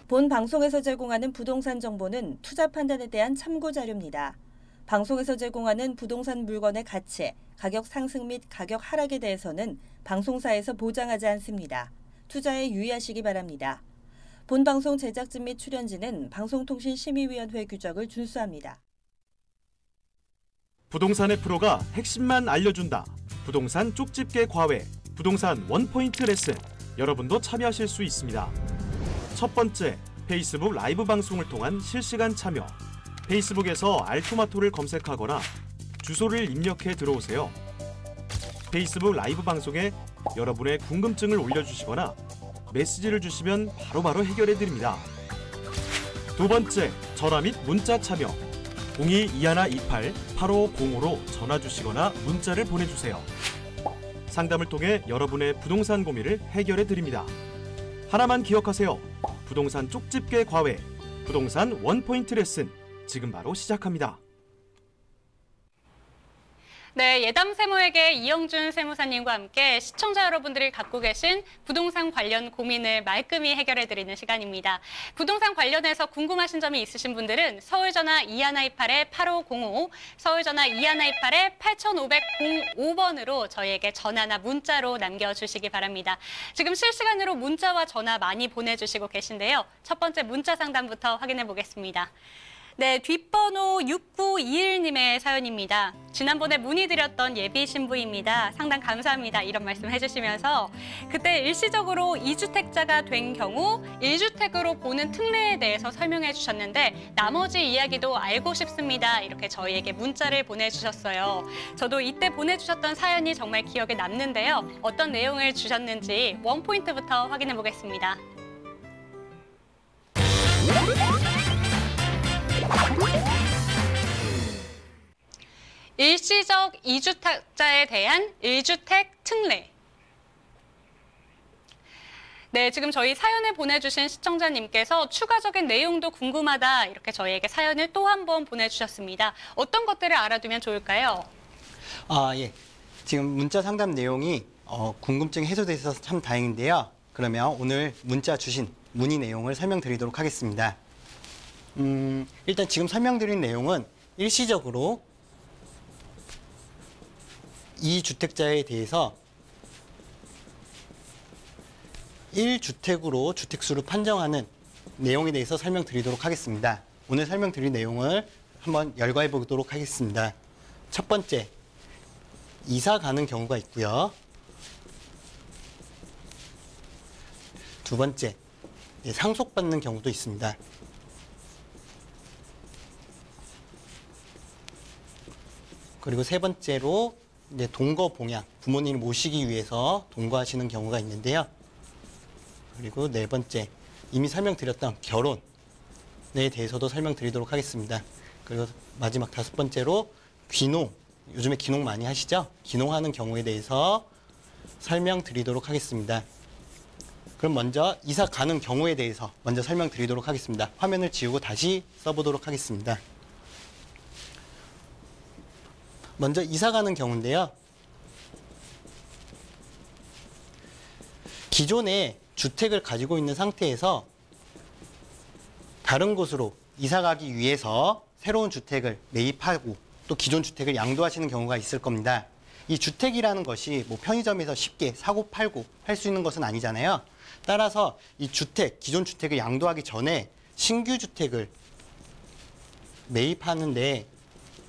본 방송에서 제공하는 부동산 정보는 투자 판단에 대한 참고 자료입니다. 방송에서 제공하는 부동산 물건의 가치, 가격 상승 및 가격 하락에 대해서는 방송사에서 보장하지 않습니다. 투자에 유의하시기 바랍니다. 본 방송 제작진 및 출연진은 방송통신심의위원회 규정을 준수합니다. 부동산의 프로가 핵심만 알려준다. 부동산 쪽집게 과외, 부동산 원포인트 레슨. 여러분도 참여하실 수 있습니다. 첫 번째, 페이스북 라이브 방송을 통한 실시간 참여. 페이스북에서 알토마토를 검색하거나 주소를 입력해 들어오세요. 페이스북 라이브 방송에 여러분의 궁금증을 올려주시거나 메시지를 주시면 바로바로 해결해 드립니다. 두 번째, 전화 및 문자 참여. 02-2128-8505로 전화 주시거나 문자를 보내주세요. 상담을 통해 여러분의 부동산 고민을 해결해 드립니다. 하나만 기억하세요. 부동산 쪽집게 과외, 부동산 원포인트 레슨. 지금 바로 시작합니다. 네, 예담세무에게 이영준 세무사님과 함께 시청자 여러분들이 갖고 계신 부동산 관련 고민을 말끔히 해결해드리는 시간입니다. 부동산 관련해서 궁금하신 점이 있으신 분들은 서울전화 2128-8505, 서울전화 2128-8505번으로 저희에게 전화나 문자로 남겨주시기 바랍니다. 지금 실시간으로 문자와 전화 많이 보내주시고 계신데요. 첫 번째 문자 상담부터 확인해 보겠습니다. 네, 뒷번호 6921님의 사연입니다. 지난번에 문의드렸던 예비 신부입니다. 상담 감사합니다. 이런 말씀 해주시면서 그때 일시적으로 2주택자가 된 경우 1주택으로 보는 특례에 대해서 설명해 주셨는데 나머지 이야기도 알고 싶습니다. 이렇게 저희에게 문자를 보내주셨어요. 저도 이때 보내주셨던 사연이 정말 기억에 남는데요. 어떤 내용을 주셨는지 원포인트부터 확인해 보겠습니다. 일시적 2주택자에 대한 1주택 특례. 네, 지금 저희 사연을 보내주신 시청자님께서 추가적인 내용도 궁금하다 이렇게 저희에게 사연을 또 한 번 보내주셨습니다. 어떤 것들을 알아두면 좋을까요? 예. 지금 문자 상담 내용이 궁금증이 해소돼서 참 다행인데요. 그러면 오늘 문자 주신 문의 내용을 설명드리도록 하겠습니다. 일단 지금 설명드린 내용은 일시적으로 2주택자에 대해서 1주택으로 주택수를 판정하는 내용에 대해서 설명드리도록 하겠습니다. 오늘 설명드릴 내용을 한번 열거해 보도록 하겠습니다. 첫 번째, 이사 가는 경우가 있고요. 두 번째, 상속받는 경우도 있습니다. 그리고 세 번째로 이제 동거 봉양, 부모님을 모시기 위해서 동거하시는 경우가 있는데요. 그리고 네 번째, 이미 설명드렸던 결혼에 대해서도 설명드리도록 하겠습니다. 그리고 마지막 다섯 번째로 귀농, 요즘에 귀농 많이 하시죠? 귀농하는 경우에 대해서 설명드리도록 하겠습니다. 그럼 먼저 이사 가는 경우에 대해서 먼저 설명드리도록 하겠습니다. 화면을 지우고 다시 써보도록 하겠습니다. 먼저 이사 가는 경우인데요. 기존에 주택을 가지고 있는 상태에서 다른 곳으로 이사 가기 위해서 새로운 주택을 매입하고 또 기존 주택을 양도하시는 경우가 있을 겁니다. 이 주택이라는 것이 뭐 편의점에서 쉽게 사고 팔고 할 수 있는 것은 아니잖아요. 따라서 이 주택, 기존 주택을 양도하기 전에 신규 주택을 매입하는데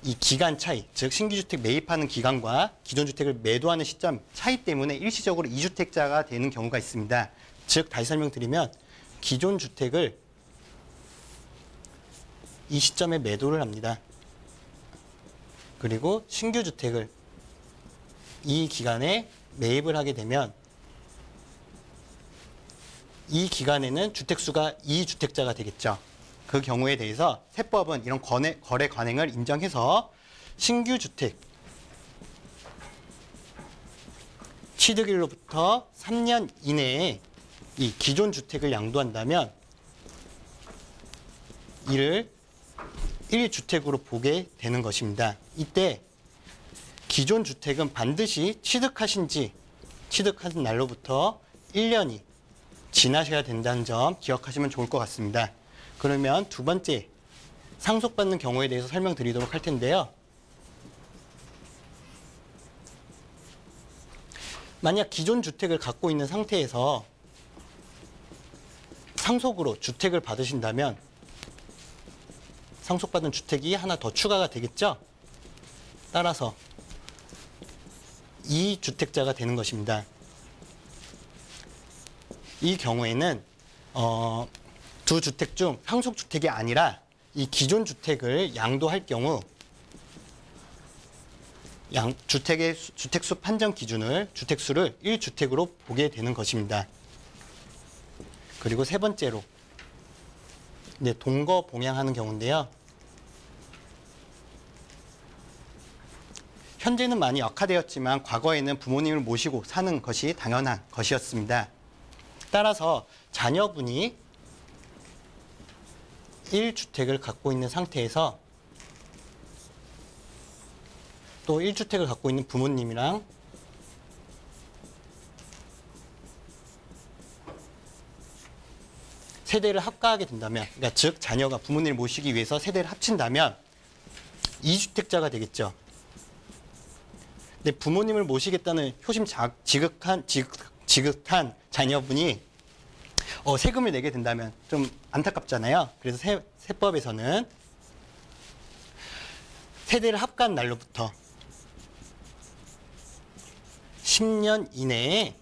이 기간 차이, 즉 신규 주택 매입하는 기간과 기존 주택을 매도하는 시점 차이 때문에 일시적으로 2주택자가 되는 경우가 있습니다. 즉 다시 설명드리면 기존 주택을 이 시점에 매도를 합니다. 그리고 신규 주택을 이 기간에 매입을 하게 되면 이 기간에는 주택수가 2주택자가 되겠죠. 그 경우에 대해서 세법은 이런 거래 관행을 인정해서 신규 주택 취득일로부터 3년 이내에 이 기존 주택을 양도한다면 이를 1주택으로 보게 되는 것입니다. 이때 기존 주택은 반드시 취득한 날로부터 1년이 지나셔야 된다는 점 기억하시면 좋을 것 같습니다. 그러면 두 번째, 상속받는 경우에 대해서 설명드리도록 할 텐데요. 만약 기존 주택을 갖고 있는 상태에서 상속으로 주택을 받으신다면 상속받은 주택이 하나 더 추가가 되겠죠? 따라서 2주택자가 되는 것입니다. 이 경우에는 두 주택 중 상속주택이 아니라 이 기존 주택을 양도할 경우 주택수 판정 기준을 주택수를 1주택으로 보게 되는 것입니다. 그리고 세 번째로 이제 동거 봉양하는 경우인데요. 현재는 많이 악화되었지만 과거에는 부모님을 모시고 사는 것이 당연한 것이었습니다. 따라서 자녀분이 1주택을 갖고 있는 상태에서 또 1주택을 갖고 있는 부모님이랑 세대를 합가하게 된다면, 그러니까 즉 자녀가 부모님을 모시기 위해서 세대를 합친다면 2주택자가 되겠죠. 근데 부모님을 모시겠다는 효심 지긋한 자녀분이 세금을 내게 된다면 좀 안타깝잖아요. 그래서 세법에서는 세대를 합가한 날로부터 10년 이내에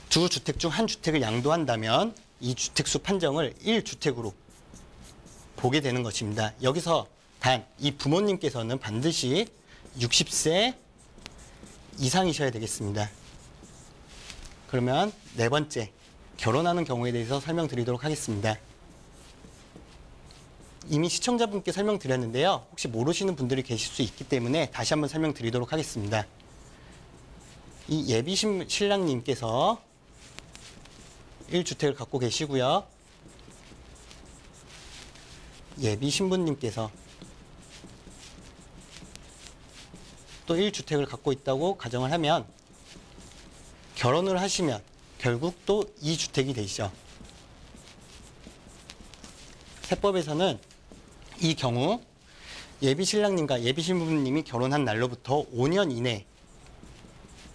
두 주택 중 한 주택을 양도한다면 이 주택수 판정을 1주택으로 보게 되는 것입니다. 여기서 단 이 부모님께서는 반드시 60세 이상이셔야 되겠습니다. 그러면 네 번째, 결혼하는 경우에 대해서 설명드리도록 하겠습니다. 이미 시청자분께 설명드렸는데요. 혹시 모르시는 분들이 계실 수 있기 때문에 다시 한번 설명드리도록 하겠습니다. 이 예비 신랑님께서 1주택을 갖고 계시고요. 예비 신부님께서 또 1주택을 갖고 있다고 가정을 하면 결혼을 하시면 결국 또 2주택이 되시죠. 세법에서는 이 경우 예비 신랑님과 예비 신부님이 결혼한 날로부터 5년 이내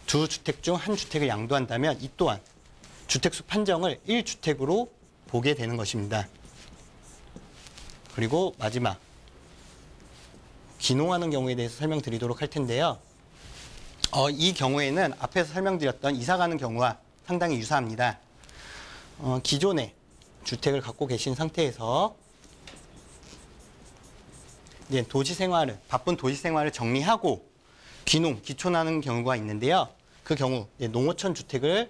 두 주택 중 한 주택을 양도한다면 이 또한 주택수 판정을 1주택으로 보게 되는 것입니다. 그리고 마지막, 귀농하는 경우에 대해서 설명드리도록 할 텐데요. 이 경우에는 앞에서 설명드렸던 이사가는 경우와 상당히 유사합니다. 기존에 주택을 갖고 계신 상태에서 이제 바쁜 도시 생활을 정리하고 귀촌하는 경우가 있는데요. 그 경우 농어촌 주택을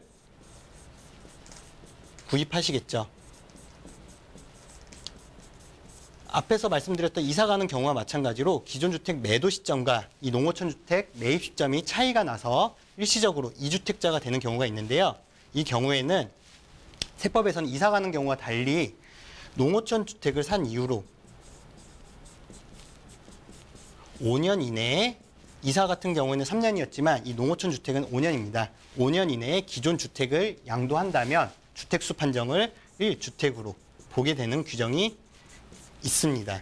구입하시겠죠. 앞에서 말씀드렸던 이사가는 경우와 마찬가지로 기존 주택 매도 시점과 이 농어촌 주택 매입 시점이 차이가 나서 일시적으로 2주택자가 되는 경우가 있는데요. 이 경우에는 세법에서는 이사가는 경우와 달리 농어촌 주택을 산 이후로 5년 이내에, 이사 같은 경우에는 3년이었지만 이 농어촌 주택은 5년입니다. 5년 이내에 기존 주택을 양도한다면 주택수 판정을 1주택으로 보게 되는 규정이 있습니다.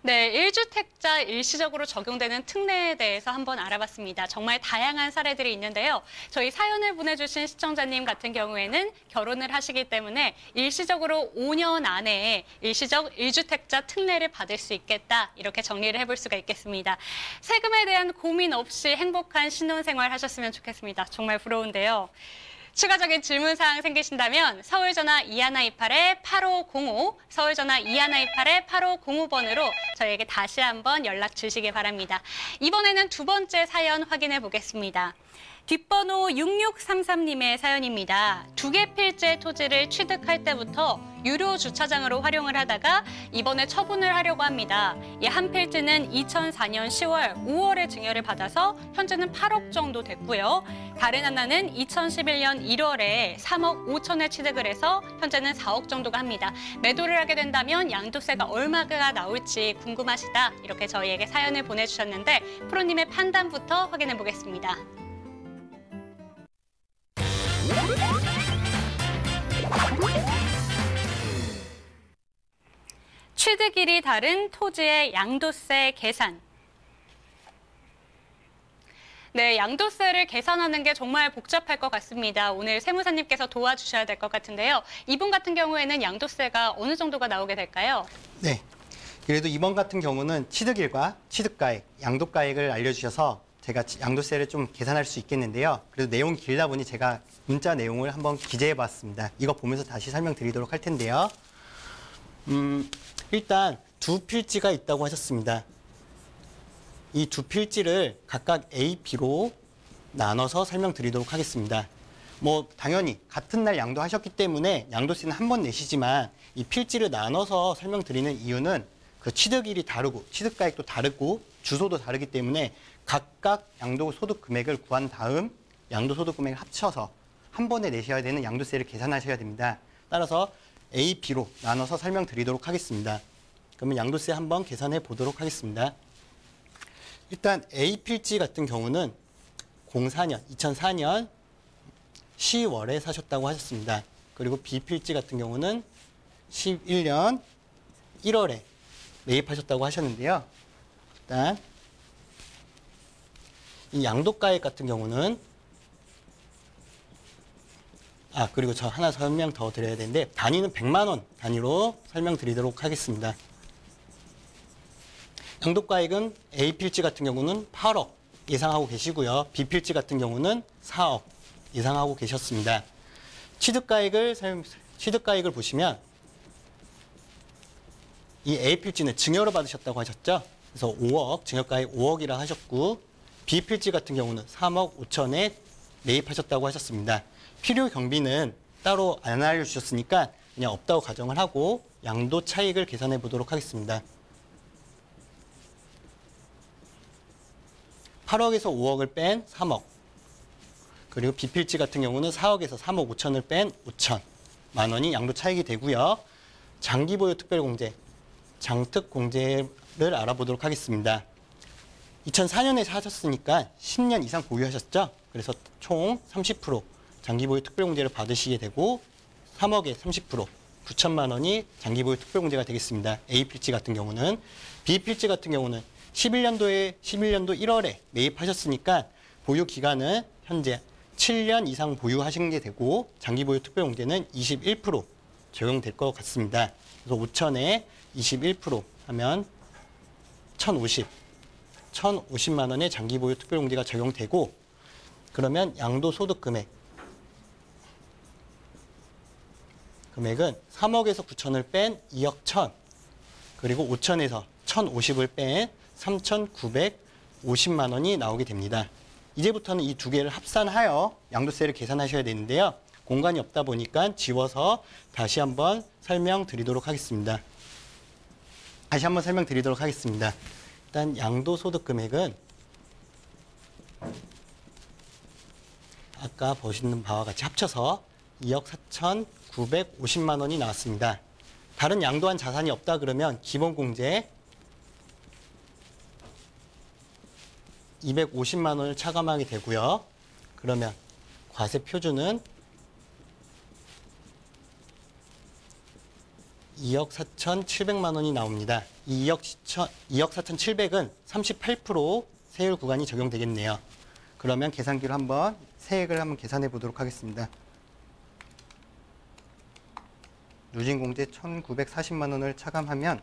네, 1주택자 일시적으로 적용되는 특례에 대해서 한번 알아봤습니다. 정말 다양한 사례들이 있는데요. 저희 사연을 보내주신 시청자님 같은 경우에는 결혼을 하시기 때문에 일시적으로 5년 안에 일시적 1주택자 특례를 받을 수 있겠다. 이렇게 정리를 해볼 수가 있겠습니다. 세금에 대한 고민 없이 행복한 신혼생활 하셨으면 좋겠습니다. 정말 부러운데요. 추가적인 질문사항 생기신다면 서울전화 2128-8505, 서울전화 2128-8505번으로 저희에게 다시 한번 연락 주시기 바랍니다. 이번에는 두 번째 사연 확인해 보겠습니다. 뒷번호 6633님의 사연입니다. 2개 필지의 토지를 취득할 때부터 유료 주차장으로 활용을 하다가 이번에 처분을 하려고 합니다. 이 한 필지는 2004년 10월, 5월에 증여를 받아서 현재는 8억 정도 됐고요. 다른 하나는 2011년 1월에 3억 5천에 취득을 해서 현재는 4억 정도가 합니다. 매도를 하게 된다면 양도세가 얼마가 나올지 궁금하시다. 이렇게 저희에게 사연을 보내주셨는데 프로님의 판단부터 확인해 보겠습니다. 취득일이 다른 토지의 양도세 계산. 네, 양도세를 계산하는 게 정말 복잡할 것 같습니다. 오늘 세무사님께서 도와주셔야 될 것 같은데요. 이분 같은 경우에는 양도세가 어느 정도가 나오게 될까요? 네. 그래도 이번 같은 경우는 취득일과 취득가액, 양도가액을 알려주셔서 제가 양도세를 좀 계산할 수 있겠는데요. 그래도 내용이 길다 보니 제가 문자 내용을 한번 기재해봤습니다. 이거 보면서 다시 설명드리도록 할 텐데요. 일단 두 필지가 있다고 하셨습니다. 이 두 필지를 각각 A, B로 나눠서 설명드리도록 하겠습니다. 뭐 당연히 같은 날 양도하셨기 때문에 양도세는 한 번 내시지만 이 필지를 나눠서 설명드리는 이유는 그 취득일이 다르고 취득가액도 다르고 주소도 다르기 때문에 각각 양도소득 금액을 구한 다음 양도소득 금액을 합쳐서 한 번에 내셔야 되는 양도세를 계산하셔야 됩니다. 따라서 A, B로 나눠서 설명드리도록 하겠습니다. 그러면 양도세 한번 계산해 보도록 하겠습니다. 일단 A 필지 같은 경우는 2004년 10월에 사셨다고 하셨습니다. 그리고 B 필지 같은 경우는 11년 1월에 매입하셨다고 하셨는데요. 일단 이 양도가액 같은 경우는 그리고 저 하나 설명 더 드려야 되는데 단위는 100만 원 단위로 설명드리도록 하겠습니다. 양도가액은 A 필지 같은 경우는 8억 예상하고 계시고요. B 필지 같은 경우는 4억 예상하고 계셨습니다. 취득가액을 보시면 이 A 필지는 증여로 받으셨다고 하셨죠. 그래서 5억, 증여가액 5억이라 하셨고 B 필지 같은 경우는 3억 5천에 매입하셨다고 하셨습니다. 필요 경비는 따로 안 알려주셨으니까 그냥 없다고 가정을 하고 양도 차익을 계산해 보도록 하겠습니다. 8억에서 5억을 뺀 3억. 그리고 B 필지 같은 경우는 4억에서 3억 5천을 뺀 5천만 원이 양도 차익이 되고요. 장기 보유 특별공제, 장특 공제를 알아보도록 하겠습니다. 2004년에 사셨으니까 10년 이상 보유하셨죠? 그래서 총 30% 장기 보유 특별공제를 받으시게 되고 3억에 30% 9천만 원이 장기 보유 특별공제가 되겠습니다. A 필지 같은 경우는. B 필지 같은 경우는 11년도 1월에 매입하셨으니까 보유 기간은 현재 7년 이상 보유하신 게 되고 장기 보유 특별공제는 21% 적용될 것 같습니다. 그래서 5천에 21% 하면 1,050만 원의 장기 보유 특별공제가 적용되고 그러면 양도소득 금액은 3억에서 9천을 뺀 2억 1천 그리고 5천에서 1,050을 뺀 3,950만 원이 나오게 됩니다. 이제부터는 이 두 개를 합산하여 양도세를 계산하셔야 되는데요. 공간이 없다 보니까 지워서 다시 한번 설명드리도록 하겠습니다. 일단 양도소득 금액은 아까 보시는 바와 같이 합쳐서 2억 4,950만 원이 나왔습니다. 다른 양도한 자산이 없다 그러면 기본공제 250만 원을 차감하게 되고요. 그러면 과세 표준은 2억 4,700만 원이 나옵니다. 이 2억 4,700은 38% 세율 구간이 적용되겠네요. 그러면 계산기로 한번 세액을 한번 계산해 보도록 하겠습니다. 누진공제 1,940만 원을 차감하면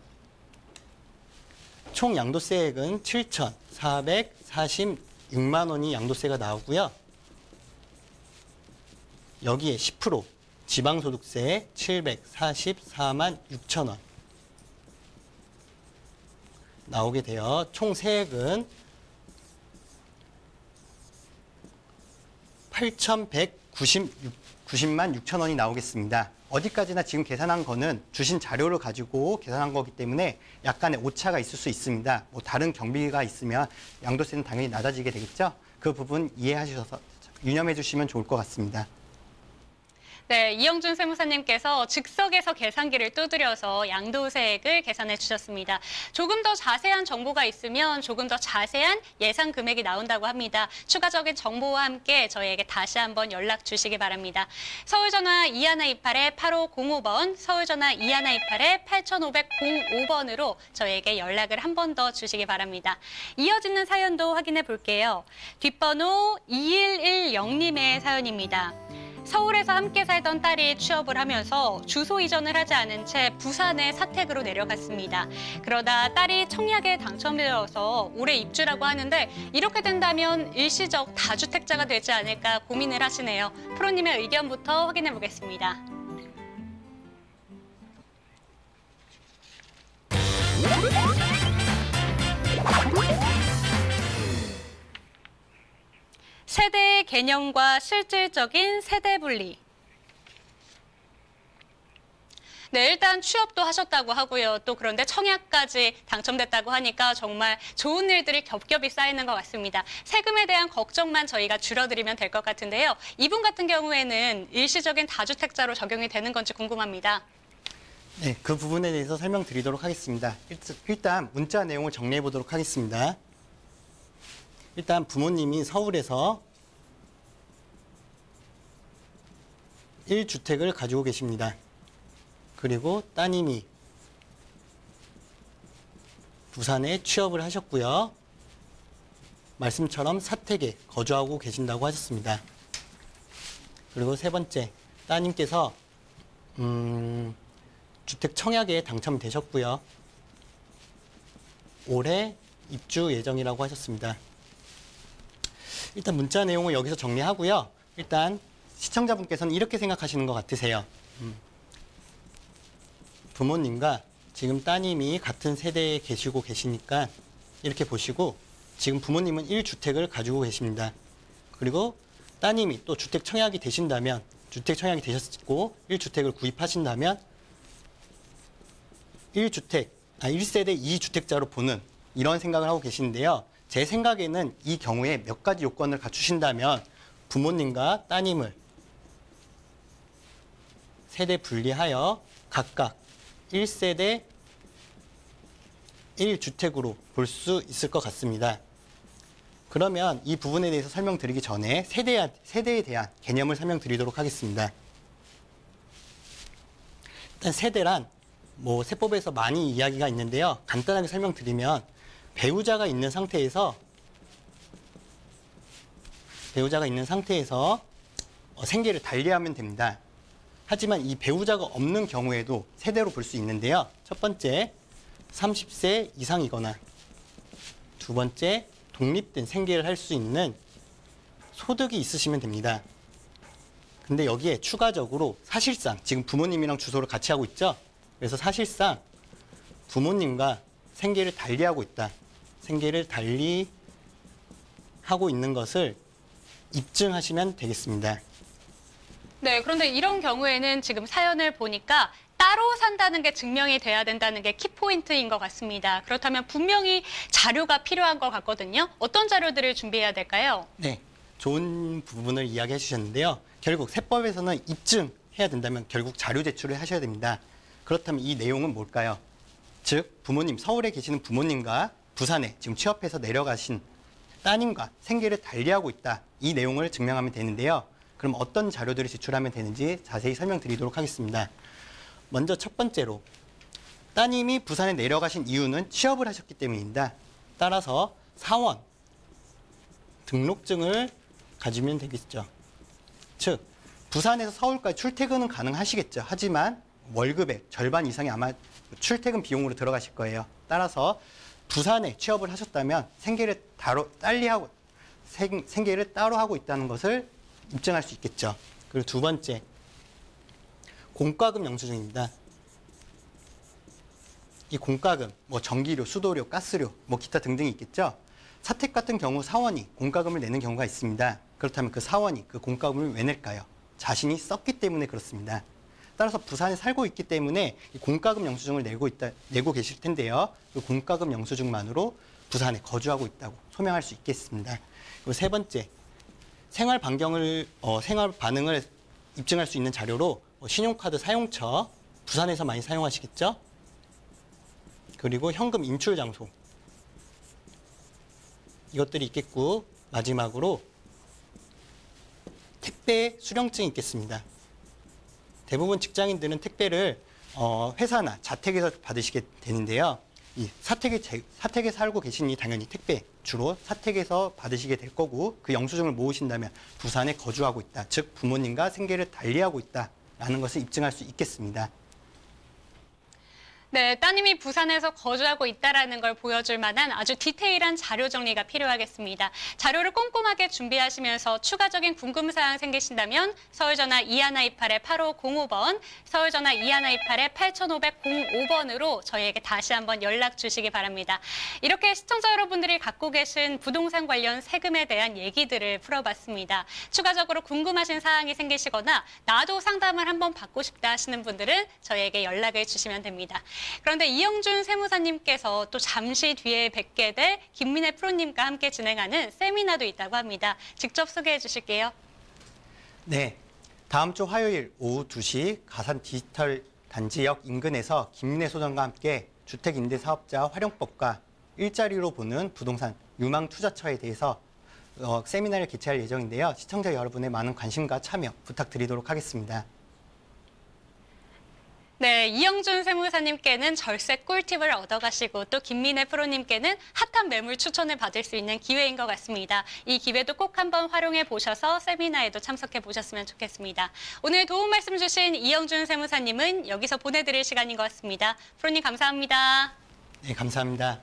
총 양도세액은 7,446만 원이 양도세가 나오고요. 여기에 10% 지방소득세 744만 6천 원 나오게 되어 총 세액은 8,190만 6천 원이 나오겠습니다. 어디까지나 지금 계산한 거는 주신 자료를 가지고 계산한 거기 때문에 약간의 오차가 있을 수 있습니다. 뭐 다른 경비가 있으면 양도세는 당연히 낮아지게 되겠죠. 그 부분 이해하셔서 유념해 주시면 좋을 것 같습니다. 네, 이영준 세무사님께서 즉석에서 계산기를 두드려서 양도세액을 계산해 주셨습니다. 조금 더 자세한 정보가 있으면 조금 더 자세한 예상 금액이 나온다고 합니다. 추가적인 정보와 함께 저희에게 다시 한번 연락 주시기 바랍니다. 서울전화 2128-8505번, 서울전화 2128-8505번으로 저희에게 연락을 한 번 더 주시기 바랍니다. 이어지는 사연도 확인해 볼게요. 뒷번호 2110님의 사연입니다. 서울에서 함께 살던 딸이 취업을 하면서 주소 이전을 하지 않은 채 부산에 사택으로 내려갔습니다. 그러다 딸이 청약에 당첨되어서 올해 입주라고 하는데 이렇게 된다면 일시적 다주택자가 되지 않을까 고민을 하시네요. 프로님의 의견부터 확인해 보겠습니다. 세대의 개념과 실질적인 세대 분리. 네, 일단 취업도 하셨다고 하고요. 또 그런데 청약까지 당첨됐다고 하니까 정말 좋은 일들이 겹겹이 쌓이는 것 같습니다. 세금에 대한 걱정만 저희가 줄여드리면 될 것 같은데요. 이분 같은 경우에는 일시적인 다주택자로 적용이 되는 건지 궁금합니다. 네, 그 부분에 대해서 설명드리도록 하겠습니다. 일단 문자 내용을 정리해 보도록 하겠습니다. 일단 부모님이 서울에서 1주택을 가지고 계십니다. 그리고 따님이 부산에 취업을 하셨고요. 말씀처럼 사택에 거주하고 계신다고 하셨습니다. 그리고 세 번째, 따님께서 주택 청약에 당첨되셨고요. 올해 입주 예정이라고 하셨습니다. 일단 문자 내용을 여기서 정리하고요. 일단 시청자분께서는 이렇게 생각하시는 것 같으세요. 부모님과 지금 따님이 같은 세대에 계시고 계시니까 이렇게 보시고 지금 부모님은 1주택을 가지고 계십니다. 그리고 따님이 또 주택 청약이 되신다면 주택 청약이 되셨고 1주택을 구입하신다면 1세대 2주택자로 보는 이런 생각을 하고 계시는데요. 제 생각에는 이 경우에 몇 가지 요건을 갖추신다면 부모님과 따님을 세대 분리하여 각각 1세대 1주택으로 볼 수 있을 것 같습니다. 그러면 이 부분에 대해서 설명드리기 전에 세대에 대한 개념을 설명드리도록 하겠습니다. 일단 세대란 세법에서 많이 이야기가 있는데요. 간단하게 설명드리면 배우자가 있는 상태에서 생계를 달리하면 됩니다. 하지만 이 배우자가 없는 경우에도 세대로 볼 수 있는데요. 첫 번째, 30세 이상이거나 두 번째, 독립된 생계를 할 수 있는 소득이 있으시면 됩니다. 근데 여기에 추가적으로 사실상 지금 부모님이랑 주소를 같이 하고 있죠. 그래서 사실상 부모님과 생계를 달리하고 있다. 생계를 달리하고 있는 것을 입증하시면 되겠습니다. 네, 그런데 이런 경우에는 지금 사연을 보니까 따로 산다는 게 증명이 돼야 된다는 게 키포인트인 것 같습니다. 그렇다면 분명히 자료가 필요한 것 같거든요. 어떤 자료들을 준비해야 될까요? 네, 좋은 부분을 이야기해 주셨는데요. 결국 세법에서는 입증해야 된다면 결국 자료 제출을 하셔야 됩니다. 그렇다면 이 내용은 뭘까요? 즉, 부모님, 서울에 계시는 부모님과 부산에 지금 취업해서 내려가신 따님과 생계를 달리하고 있다. 이 내용을 증명하면 되는데요. 그럼 어떤 자료들을 제출하면 되는지 자세히 설명드리도록 하겠습니다. 먼저 첫 번째로 따님이 부산에 내려가신 이유는 취업을 하셨기 때문입니다. 따라서 사원 등록증을 가지면 되겠죠. 즉, 부산에서 서울까지 출퇴근은 가능하시겠죠. 하지만 월급의 절반 이상이 아마 출퇴근 비용으로 들어가실 거예요. 따라서 부산에 취업을 하셨다면 생계를 따로 하고 있다는 것을 입증할 수 있겠죠. 그리고 두 번째, 공과금 영수증입니다. 이 공과금, 전기료, 수도료, 가스료, 기타 등등이 있겠죠. 사택 같은 경우 사원이 공과금을 내는 경우가 있습니다. 그렇다면 그 사원이 그 공과금을 왜 낼까요? 자신이 썼기 때문에 그렇습니다. 따라서 부산에 살고 있기 때문에 이 공과금 영수증을 내고 계실 텐데요. 그 공과금 영수증만으로 부산에 거주하고 있다고 소명할 수 있겠습니다. 그리고 세 번째, 생활 반응을 입증할 수 있는 자료로 신용카드 사용처, 부산에서 많이 사용하시겠죠? 그리고 현금 인출 장소. 이것들이 있겠고, 마지막으로 택배 수령증이 있겠습니다. 대부분 직장인들은 택배를 회사나 자택에서 받으시게 되는데요. 이 사택에 살고 계시니 당연히 택배, 주로 사택에서 받으시게 될 거고, 그 영수증을 모으신다면 부산에 거주하고 있다, 즉 부모님과 생계를 달리하고 있다라는 것을 입증할 수 있겠습니다. 네, 따님이 부산에서 거주하고 있다는 걸 보여줄 만한 아주 디테일한 자료 정리가 필요하겠습니다. 자료를 꼼꼼하게 준비하시면서 추가적인 궁금사항 생기신다면 서울전화 2128-8505번, 서울전화 2128-8505번으로 저희에게 다시 한번 연락 주시기 바랍니다. 이렇게 시청자 여러분들이 갖고 계신 부동산 관련 세금에 대한 얘기들을 풀어봤습니다. 추가적으로 궁금하신 사항이 생기시거나 나도 상담을 한번 받고 싶다 하시는 분들은 저희에게 연락을 주시면 됩니다. 그런데 이영준 세무사님께서 또 잠시 뒤에 뵙게 될 김민혜 프로님과 함께 진행하는 세미나도 있다고 합니다. 직접 소개해 주실게요. 네, 다음 주 화요일 오후 2시 가산 디지털 단지역 인근에서 김민혜 소장과 함께 주택임대사업자 활용법과 일자리로 보는 부동산 유망 투자처에 대해서 세미나를 개최할 예정인데요. 시청자 여러분의 많은 관심과 참여 부탁드리도록 하겠습니다. 네, 이영준 세무사님께는 절세 꿀팁을 얻어가시고 또 김민혜 프로님께는 핫한 매물 추천을 받을 수 있는 기회인 것 같습니다. 이 기회도 꼭 한번 활용해 보셔서 세미나에도 참석해 보셨으면 좋겠습니다. 오늘 도움 말씀 주신 이영준 세무사님은 여기서 보내드릴 시간인 것 같습니다. 프로님 감사합니다. 네, 감사합니다.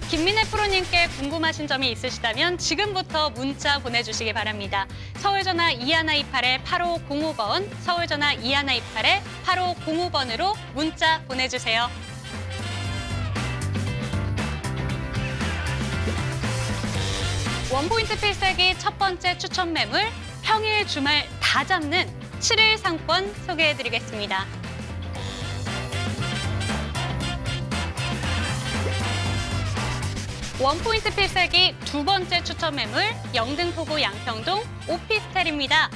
김민혜 프로님께 궁금하신 점이 있으시다면 지금부터 문자 보내주시기 바랍니다. 서울전화 2128-8505번, 서울전화 2128-8505번으로 문자 보내주세요. 원포인트 필살기 첫 번째 추천 매물, 평일 주말 다 잡는 7일 상권 소개해드리겠습니다. 원포인트 필살기 두 번째 추천 매물, 영등포구 양평동 오피스텔입니다.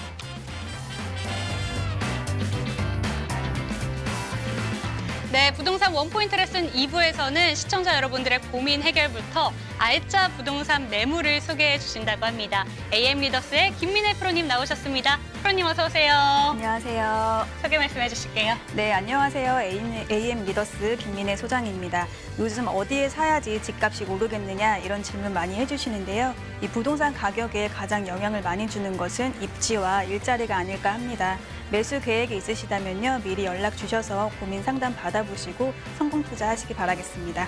네, 부동산 원포인트 레슨 2부에서는 시청자 여러분들의 고민 해결부터 알짜 부동산 매물을 소개해 주신다고 합니다. AM 리더스의 김민혜 프로님 나오셨습니다. 프로님 어서 오세요. 안녕하세요. 소개 말씀해 주실게요. 네, 안녕하세요. AM 리더스 김민혜 소장입니다. 요즘 어디에 사야지 집값이 오르겠느냐 이런 질문 많이 해주시는데요. 이 부동산 가격에 가장 영향을 많이 주는 것은 입지와 일자리가 아닐까 합니다. 매수 계획이 있으시다면요. 미리 연락 주셔서 고민 상담 받아보시고 성공 투자하시기 바라겠습니다.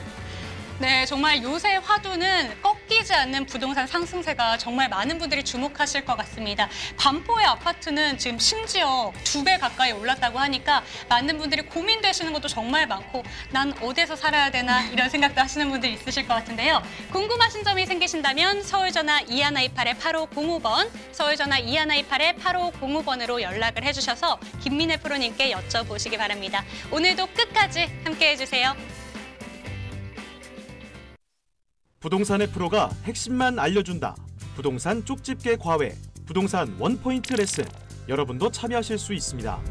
네, 정말 요새 화두는 꺾이지 않는 부동산 상승세가 정말 많은 분들이 주목하실 것 같습니다. 반포의 아파트는 지금 심지어 2배 가까이 올랐다고 하니까 많은 분들이 고민되시는 것도 정말 많고 난 어디서 살아야 되나 이런 생각도 하시는 분들이 있으실 것 같은데요. 궁금하신 점이 생기신다면 서울전화 2128-8505번, 서울전화 2128-8505번으로 연락을 해주셔서 김민혜 프로님께 여쭤보시기 바랍니다. 오늘도 끝까지 함께해 주세요. 부동산의 프로가 핵심만 알려준다. 부동산 쪽집게 과외, 부동산 원포인트 레슨. 여러분도 참여하실 수 있습니다.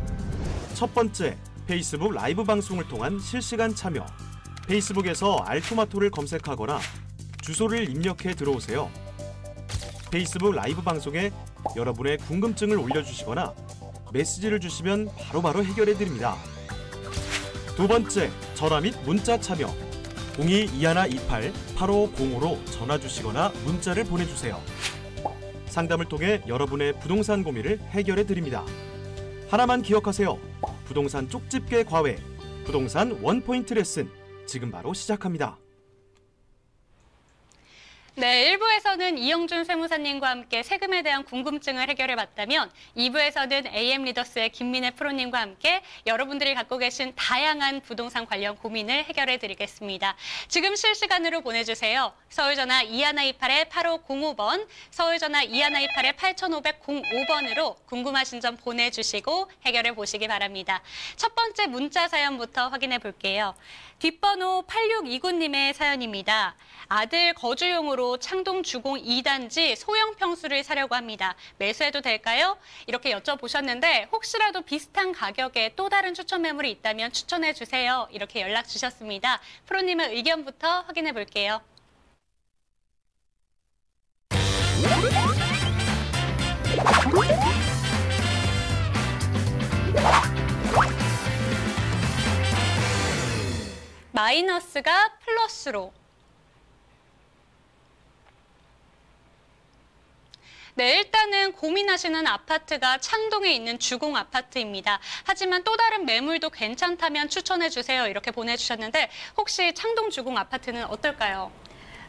첫 번째, 페이스북 라이브 방송을 통한 실시간 참여. 페이스북에서 알토마토를 검색하거나 주소를 입력해 들어오세요. 페이스북 라이브 방송에 여러분의 궁금증을 올려주시거나 메시지를 주시면 바로바로 해결해 드립니다. 두 번째, 전화 및 문자 참여. 02-2128-8505로 전화 주시거나 문자를 보내주세요. 상담을 통해 여러분의 부동산 고민을 해결해 드립니다. 하나만 기억하세요. 부동산 쪽집게 과외, 부동산 원포인트 레슨 지금 바로 시작합니다. 네, 1부에서는 이영준 세무사님과 함께 세금에 대한 궁금증을 해결해 봤다면 2부에서는 AM 리더스의 김민혜 프로님과 함께 여러분들이 갖고 계신 다양한 부동산 관련 고민을 해결해 드리겠습니다. 지금 실시간으로 보내주세요. 서울전화 2128-8505번, 서울전화 2128-8505번으로 궁금하신 점 보내주시고 해결해 보시기 바랍니다. 첫 번째 문자 사연부터 확인해 볼게요. 뒷번호 8629님의 사연입니다. 아들 거주용으로 창동 주공 2단지 소형 평수를 사려고 합니다. 매수해도 될까요? 이렇게 여쭤보셨는데 혹시라도 비슷한 가격에 또 다른 추천 매물이 있다면 추천해 주세요. 이렇게 연락 주셨습니다. 프로님의 의견부터 확인해 볼게요. 마이너스가 플러스로. 네, 일단은 고민하시는 아파트가 창동에 있는 주공 아파트입니다. 하지만 또 다른 매물도 괜찮다면 추천해 주세요. 이렇게 보내주셨는데 혹시 창동 주공 아파트는 어떨까요?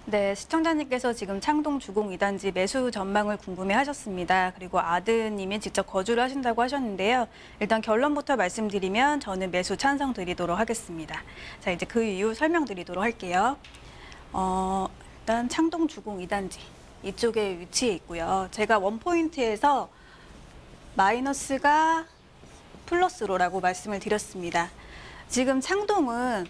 네, 시청자님께서 지금 창동 주공 2단지 매수 전망을 궁금해하셨습니다. 그리고 아드님이 직접 거주를 하신다고 하셨는데요. 일단 결론부터 말씀드리면 저는 매수 찬성 드리도록 하겠습니다. 자, 이제 그 이유 설명드리도록 할게요. 일단 창동 주공 2단지 이쪽에 위치해 있고요. 제가 원포인트에서 마이너스가 플러스로라고 말씀을 드렸습니다. 지금 창동은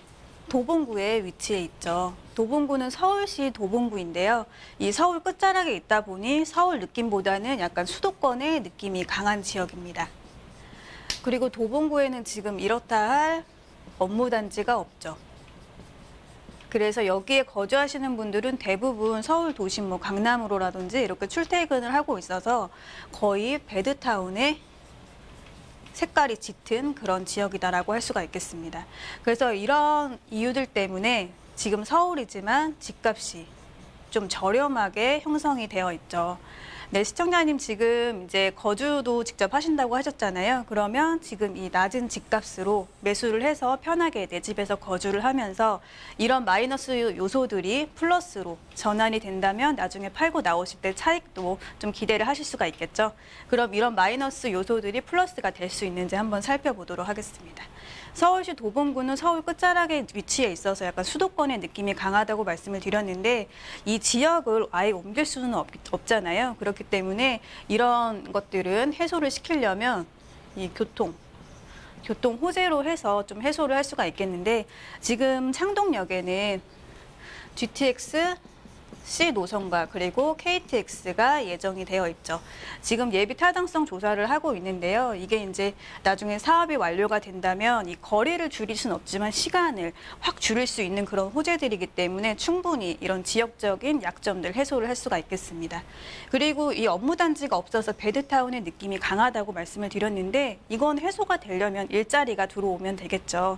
도봉구에 위치해 있죠. 도봉구는 서울시 도봉구인데요. 이 서울 끝자락에 있다 보니 서울 느낌보다는 약간 수도권의 느낌이 강한 지역입니다. 그리고 도봉구에는 지금 이렇다 할 업무단지가 없죠. 그래서 여기에 거주하시는 분들은 대부분 서울 도심 뭐 강남으로라든지 이렇게 출퇴근을 하고 있어서 거의 배드타운의 색깔이 짙은 그런 지역이다라고 할 수가 있겠습니다. 그래서 이런 이유들 때문에 지금 서울이지만 집값이 좀 저렴하게 형성이 되어 있죠. 네, 시청자님 지금 이제 거주도 직접 하신다고 하셨잖아요. 그러면 지금 이 낮은 집값으로 매수를 해서 편하게 내 집에서 거주를 하면서 이런 마이너스 요소들이 플러스로 전환이 된다면 나중에 팔고 나오실 때 차익도 좀 기대를 하실 수가 있겠죠. 그럼 이런 마이너스 요소들이 플러스가 될 수 있는지 한번 살펴보도록 하겠습니다. 서울시 도봉구는 서울 끝자락에 위치해 있어서 약간 수도권의 느낌이 강하다고 말씀을 드렸는데 이 지역을 아예 옮길 수는 없잖아요. 그렇기 때문에 이런 것들은 해소를 시키려면 이 교통 호재로 해서 좀 해소를 할 수가 있겠는데 지금 창동역에는 GTX C 노선과 그리고 KTX가 예정이 되어 있죠. 지금 예비 타당성 조사를 하고 있는데요. 이게 이제 나중에 사업이 완료가 된다면 이 거리를 줄일 수는 없지만 시간을 확 줄일 수 있는 그런 호재들이기 때문에 충분히 이런 지역적인 약점들 해소를 할 수가 있겠습니다. 그리고 이 업무단지가 없어서 배드타운의 느낌이 강하다고 말씀을 드렸는데 이건 해소가 되려면 일자리가 들어오면 되겠죠.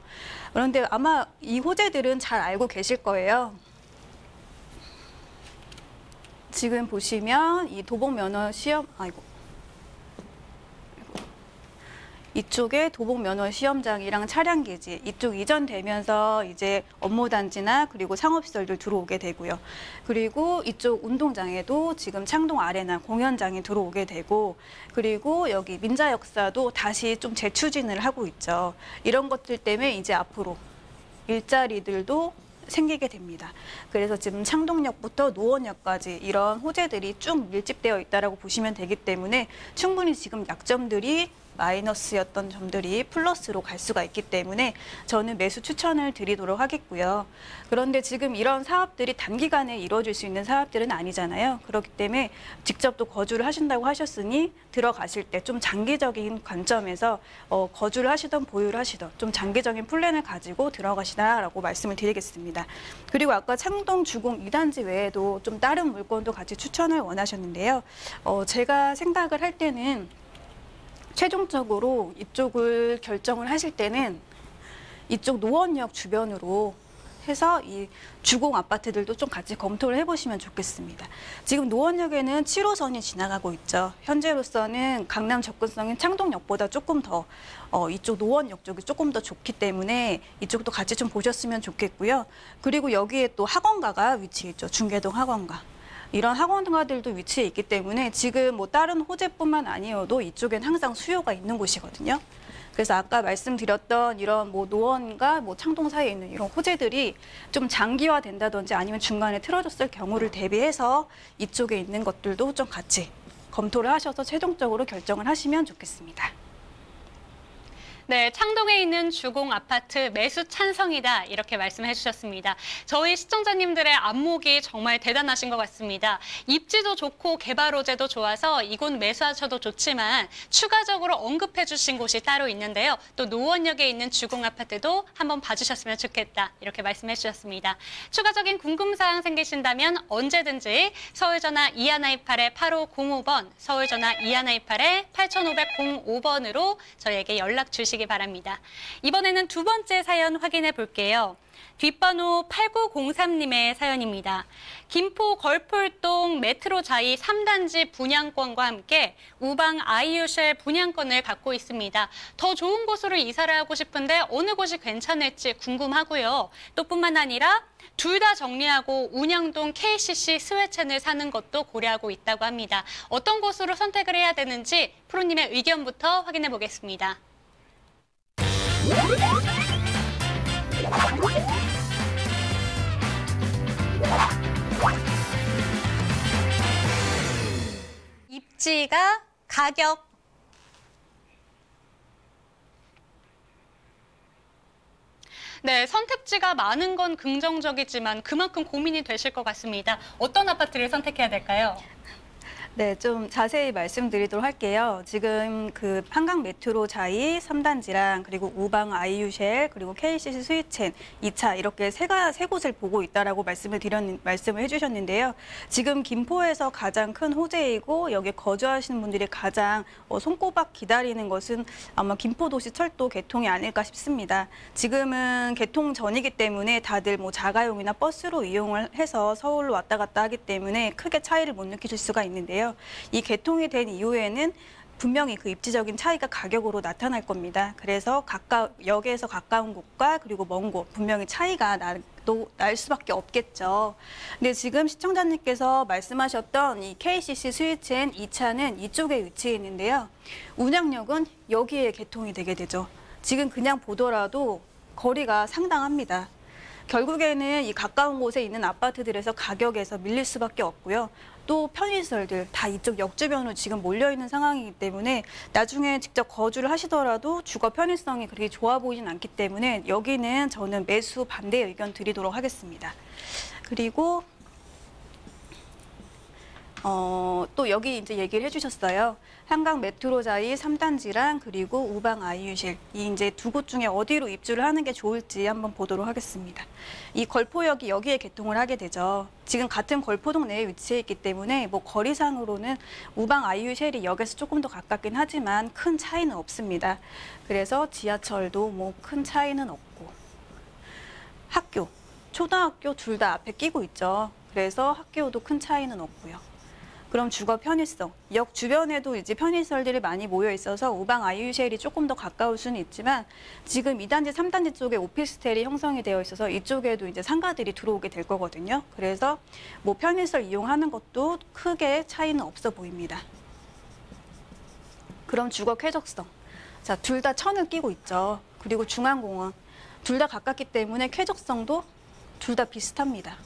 그런데 아마 이 호재들은 잘 알고 계실 거예요. 지금 보시면 이 도봉 면허 시험, 이쪽에 도봉면허 시험장이랑 차량기지 이쪽 이전되면서 이제 업무단지나 그리고 상업시설들 들어오게 되고요. 그리고 이쪽 운동장에도 지금 창동 아레나 공연장이 들어오게 되고 그리고 여기 민자역사도 다시 좀 재추진을 하고 있죠. 이런 것들 때문에 이제 앞으로 일자리들도 생기게 됩니다. 그래서 지금 창동역부터 노원역까지 이런 호재들이 쭉 밀집되어 있다고 보시면 되기 때문에 충분히 지금 약점들이 마이너스였던 점들이 플러스로 갈 수가 있기 때문에 저는 매수 추천을 드리도록 하겠고요. 그런데 지금 이런 사업들이 단기간에 이루어질 수 있는 사업들은 아니잖아요. 그렇기 때문에 직접 또 거주를 하신다고 하셨으니 들어가실 때 좀 장기적인 관점에서 거주를 하시던 보유를 하시던 좀 장기적인 플랜을 가지고 들어가시라라고 말씀을 드리겠습니다. 그리고 아까 창동 주공 2단지 외에도 좀 다른 물건도 같이 추천을 원하셨는데요. 제가 생각을 할 때는 최종적으로 이쪽을 결정을 하실 때는 이쪽 노원역 주변으로 해서 이 주공 아파트들도 좀 같이 검토를 해보시면 좋겠습니다. 지금 노원역에는 7호선이 지나가고 있죠. 현재로서는 강남 접근성인 창동역보다 조금 더 이쪽 노원역 쪽이 조금 더 좋기 때문에 이쪽도 같이 좀 보셨으면 좋겠고요. 그리고 여기에 또 학원가가 위치해 있죠. 중계동 학원가. 이런 학원가들도 위치해 있기 때문에 지금 뭐 다른 호재뿐만 아니어도 이쪽엔 항상 수요가 있는 곳이거든요. 그래서 아까 말씀드렸던 이런 뭐 노원과 뭐 창동 사이에 있는 이런 호재들이 좀 장기화된다든지 아니면 중간에 틀어졌을 경우를 대비해서 이쪽에 있는 것들도 좀 같이 검토를 하셔서 최종적으로 결정을 하시면 좋겠습니다. 네, 창동에 있는 주공 아파트 매수 찬성이다 이렇게 말씀해 주셨습니다. 저희 시청자님들의 안목이 정말 대단하신 것 같습니다. 입지도 좋고 개발 호재도 좋아서 이곳 매수하셔도 좋지만 추가적으로 언급해 주신 곳이 따로 있는데요. 또 노원역에 있는 주공 아파트도 한번 봐주셨으면 좋겠다 이렇게 말씀해 주셨습니다. 추가적인 궁금사항 생기신다면 언제든지 서울전화 2128-8505번, 서울전화 2128-8505번으로 저희에게 연락 주시기 바랍니다. 이번에는 두 번째 사연 확인해 볼게요. 뒷번호 8903님의 사연입니다. 김포 걸풀동 메트로 자이 3단지 분양권과 함께 우방 아이유쉘 분양권을 갖고 있습니다. 더 좋은 곳으로 이사를 하고 싶은데 어느 곳이 괜찮을지 궁금하고요. 또 뿐만 아니라 둘 다 정리하고 운영동 KCC 스웨첸을 사는 것도 고려하고 있다고 합니다. 어떤 곳으로 선택을 해야 되는지 프로님의 의견부터 확인해 보겠습니다. 입지가 가격 네, 선택지가 많은 건 긍정적이지만 그만큼 고민이 되실 것 같습니다. 어떤 아파트를 선택해야 될까요? 네, 좀 자세히 말씀드리도록 할게요. 지금 그 한강 메트로 자이 3단지랑 그리고 우방 아이유쉘 그리고 KCC 스위첸 2차 이렇게 세 곳을 보고 있다라고 말씀을 해주셨는데요. 지금 김포에서 가장 큰 호재이고 여기 거주하시는 분들이 가장 손꼽아 기다리는 것은 아마 김포도시철도 개통이 아닐까 싶습니다. 지금은 개통 전이기 때문에 다들 뭐 자가용이나 버스로 이용을 해서 서울로 왔다 갔다 하기 때문에 크게 차이를 못 느끼실 수가 있는데요. 이 개통이 된 이후에는 분명히 그 입지적인 차이가 가격으로 나타날 겁니다. 그래서 역에서 가까운 곳과 그리고 먼 곳 분명히 차이가 날 수밖에 없겠죠. 근데 지금 시청자님께서 말씀하셨던 이 KCC 스위첸 2차는 이쪽에 위치해 있는데요. 운양역은 여기에 개통이 되게 되죠. 지금 그냥 보더라도 거리가 상당합니다. 결국에는 이 가까운 곳에 있는 아파트들에서 가격에서 밀릴 수밖에 없고요. 또 편의시설들 다 이쪽 역 주변으로 지금 몰려있는 상황이기 때문에 나중에 직접 거주를 하시더라도 주거 편의성이 그렇게 좋아 보이진 않기 때문에 여기는 저는 매수 반대 의견 드리도록 하겠습니다. 그리고 또 여기 이제 얘기를 해주셨어요. 한강 메트로자이 3단지랑 그리고 우방 아이유실 이 이제 두 곳 중에 어디로 입주를 하는 게 좋을지 한번 보도록 하겠습니다. 이 걸포역이 여기에 개통을 하게 되죠. 지금 같은 걸포동 내에 위치해 있기 때문에 뭐 거리상으로는 우방 아이유쉘이 역에서 조금 더 가깝긴 하지만 큰 차이는 없습니다. 그래서 지하철도 뭐 큰 차이는 없고 학교, 초등학교 둘 다 앞에 끼고 있죠. 그래서 학교도 큰 차이는 없고요. 그럼 주거 편의성. 역 주변에도 이제 편의시설들이 많이 모여 있어서 우방 IUCL이 조금 더 가까울 수는 있지만 지금 2단지, 3단지 쪽에 오피스텔이 형성이 되어 있어서 이쪽에도 이제 상가들이 들어오게 될 거거든요. 그래서 뭐 편의시설 이용하는 것도 크게 차이는 없어 보입니다. 그럼 주거 쾌적성. 자, 둘 다 천을 끼고 있죠. 그리고 중앙공원. 둘 다 가깝기 때문에 쾌적성도 둘 다 비슷합니다.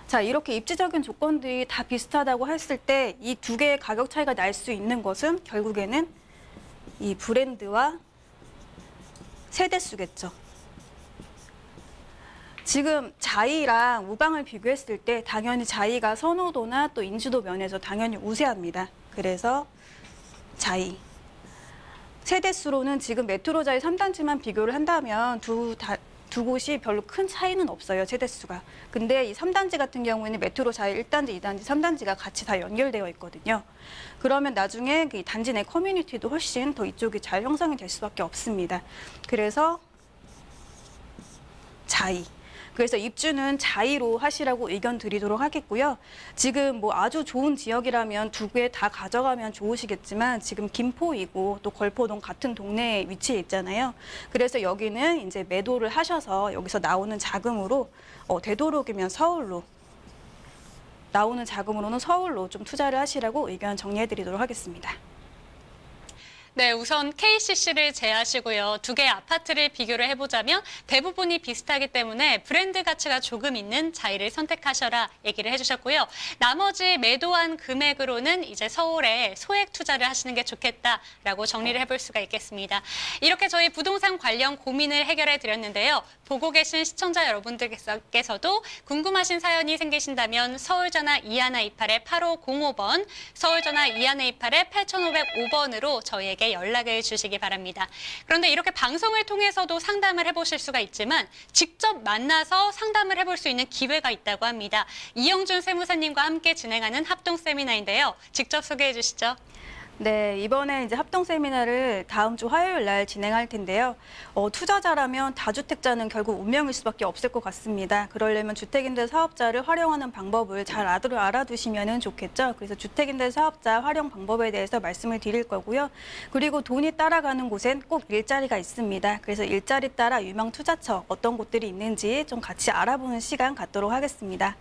자, 이렇게 입지적인 조건들이 다 비슷하다고 했을 때 이 두 개의 가격 차이가 날 수 있는 것은 결국에는 이 브랜드와 세대수겠죠. 지금 자이랑 우방을 비교했을 때 당연히 자이가 선호도나 또 인지도 면에서 당연히 우세합니다. 그래서 자이. 세대수로는 지금 메트로자이 3단지만 비교를 한다면 두 곳이 별로 큰 차이는 없어요, 세대수가. 근데 이 3단지 같은 경우에는 메트로자이 1단지, 2단지, 3단지가 같이 다 연결되어 있거든요. 그러면 나중에 그 단지 내 커뮤니티도 훨씬 더 이쪽이 잘 형성이 될 수밖에 없습니다. 그래서 자이. 그래서 입주는 자이로 하시라고 의견 드리도록 하겠고요. 지금 뭐 아주 좋은 지역이라면 두 개 다 가져가면 좋으시겠지만 지금 김포이고 또 걸포동 같은 동네에 위치해 있잖아요. 그래서 여기는 이제 매도를 하셔서 여기서 나오는 자금으로 되도록이면 서울로 나오는 자금으로는 서울로 좀 투자를 하시라고 의견 정리해 드리도록 하겠습니다. 네, 우선 KCC를 제하시고요. 두 개의 아파트를 비교를 해보자면 대부분이 비슷하기 때문에 브랜드 가치가 조금 있는 자이를 선택하셔라 얘기를 해주셨고요. 나머지 매도한 금액으로는 이제 서울에 소액 투자를 하시는 게 좋겠다라고 정리를 해볼 수가 있겠습니다. 이렇게 저희 부동산 관련 고민을 해결해 드렸는데요. 보고 계신 시청자 여러분들께서도 궁금하신 사연이 생기신다면 서울전화 2128-8505번, 서울전화 2128-8505번으로 저희에게 연락을 주시기 바랍니다. 그런데 이렇게 방송을 통해서도 상담을 해보실 수가 있지만 직접 만나서 상담을 해볼 수 있는 기회가 있다고 합니다. 이영준 세무사님과 함께 진행하는 합동 세미나인데요. 직접 소개해 주시죠. 네, 이번에 이제 합동 세미나를 다음 주 화요일 날 진행할 텐데요. 투자자라면 다주택자는 결국 운명일 수밖에 없을 것 같습니다. 그러려면 주택임대 사업자를 활용하는 방법을 잘 알아두시면 좋겠죠. 그래서 주택임대 사업자 활용 방법에 대해서 말씀을 드릴 거고요. 그리고 돈이 따라가는 곳엔 꼭 일자리가 있습니다. 그래서 일자리 따라 유망 투자처 어떤 곳들이 있는지 좀 같이 알아보는 시간 갖도록 하겠습니다.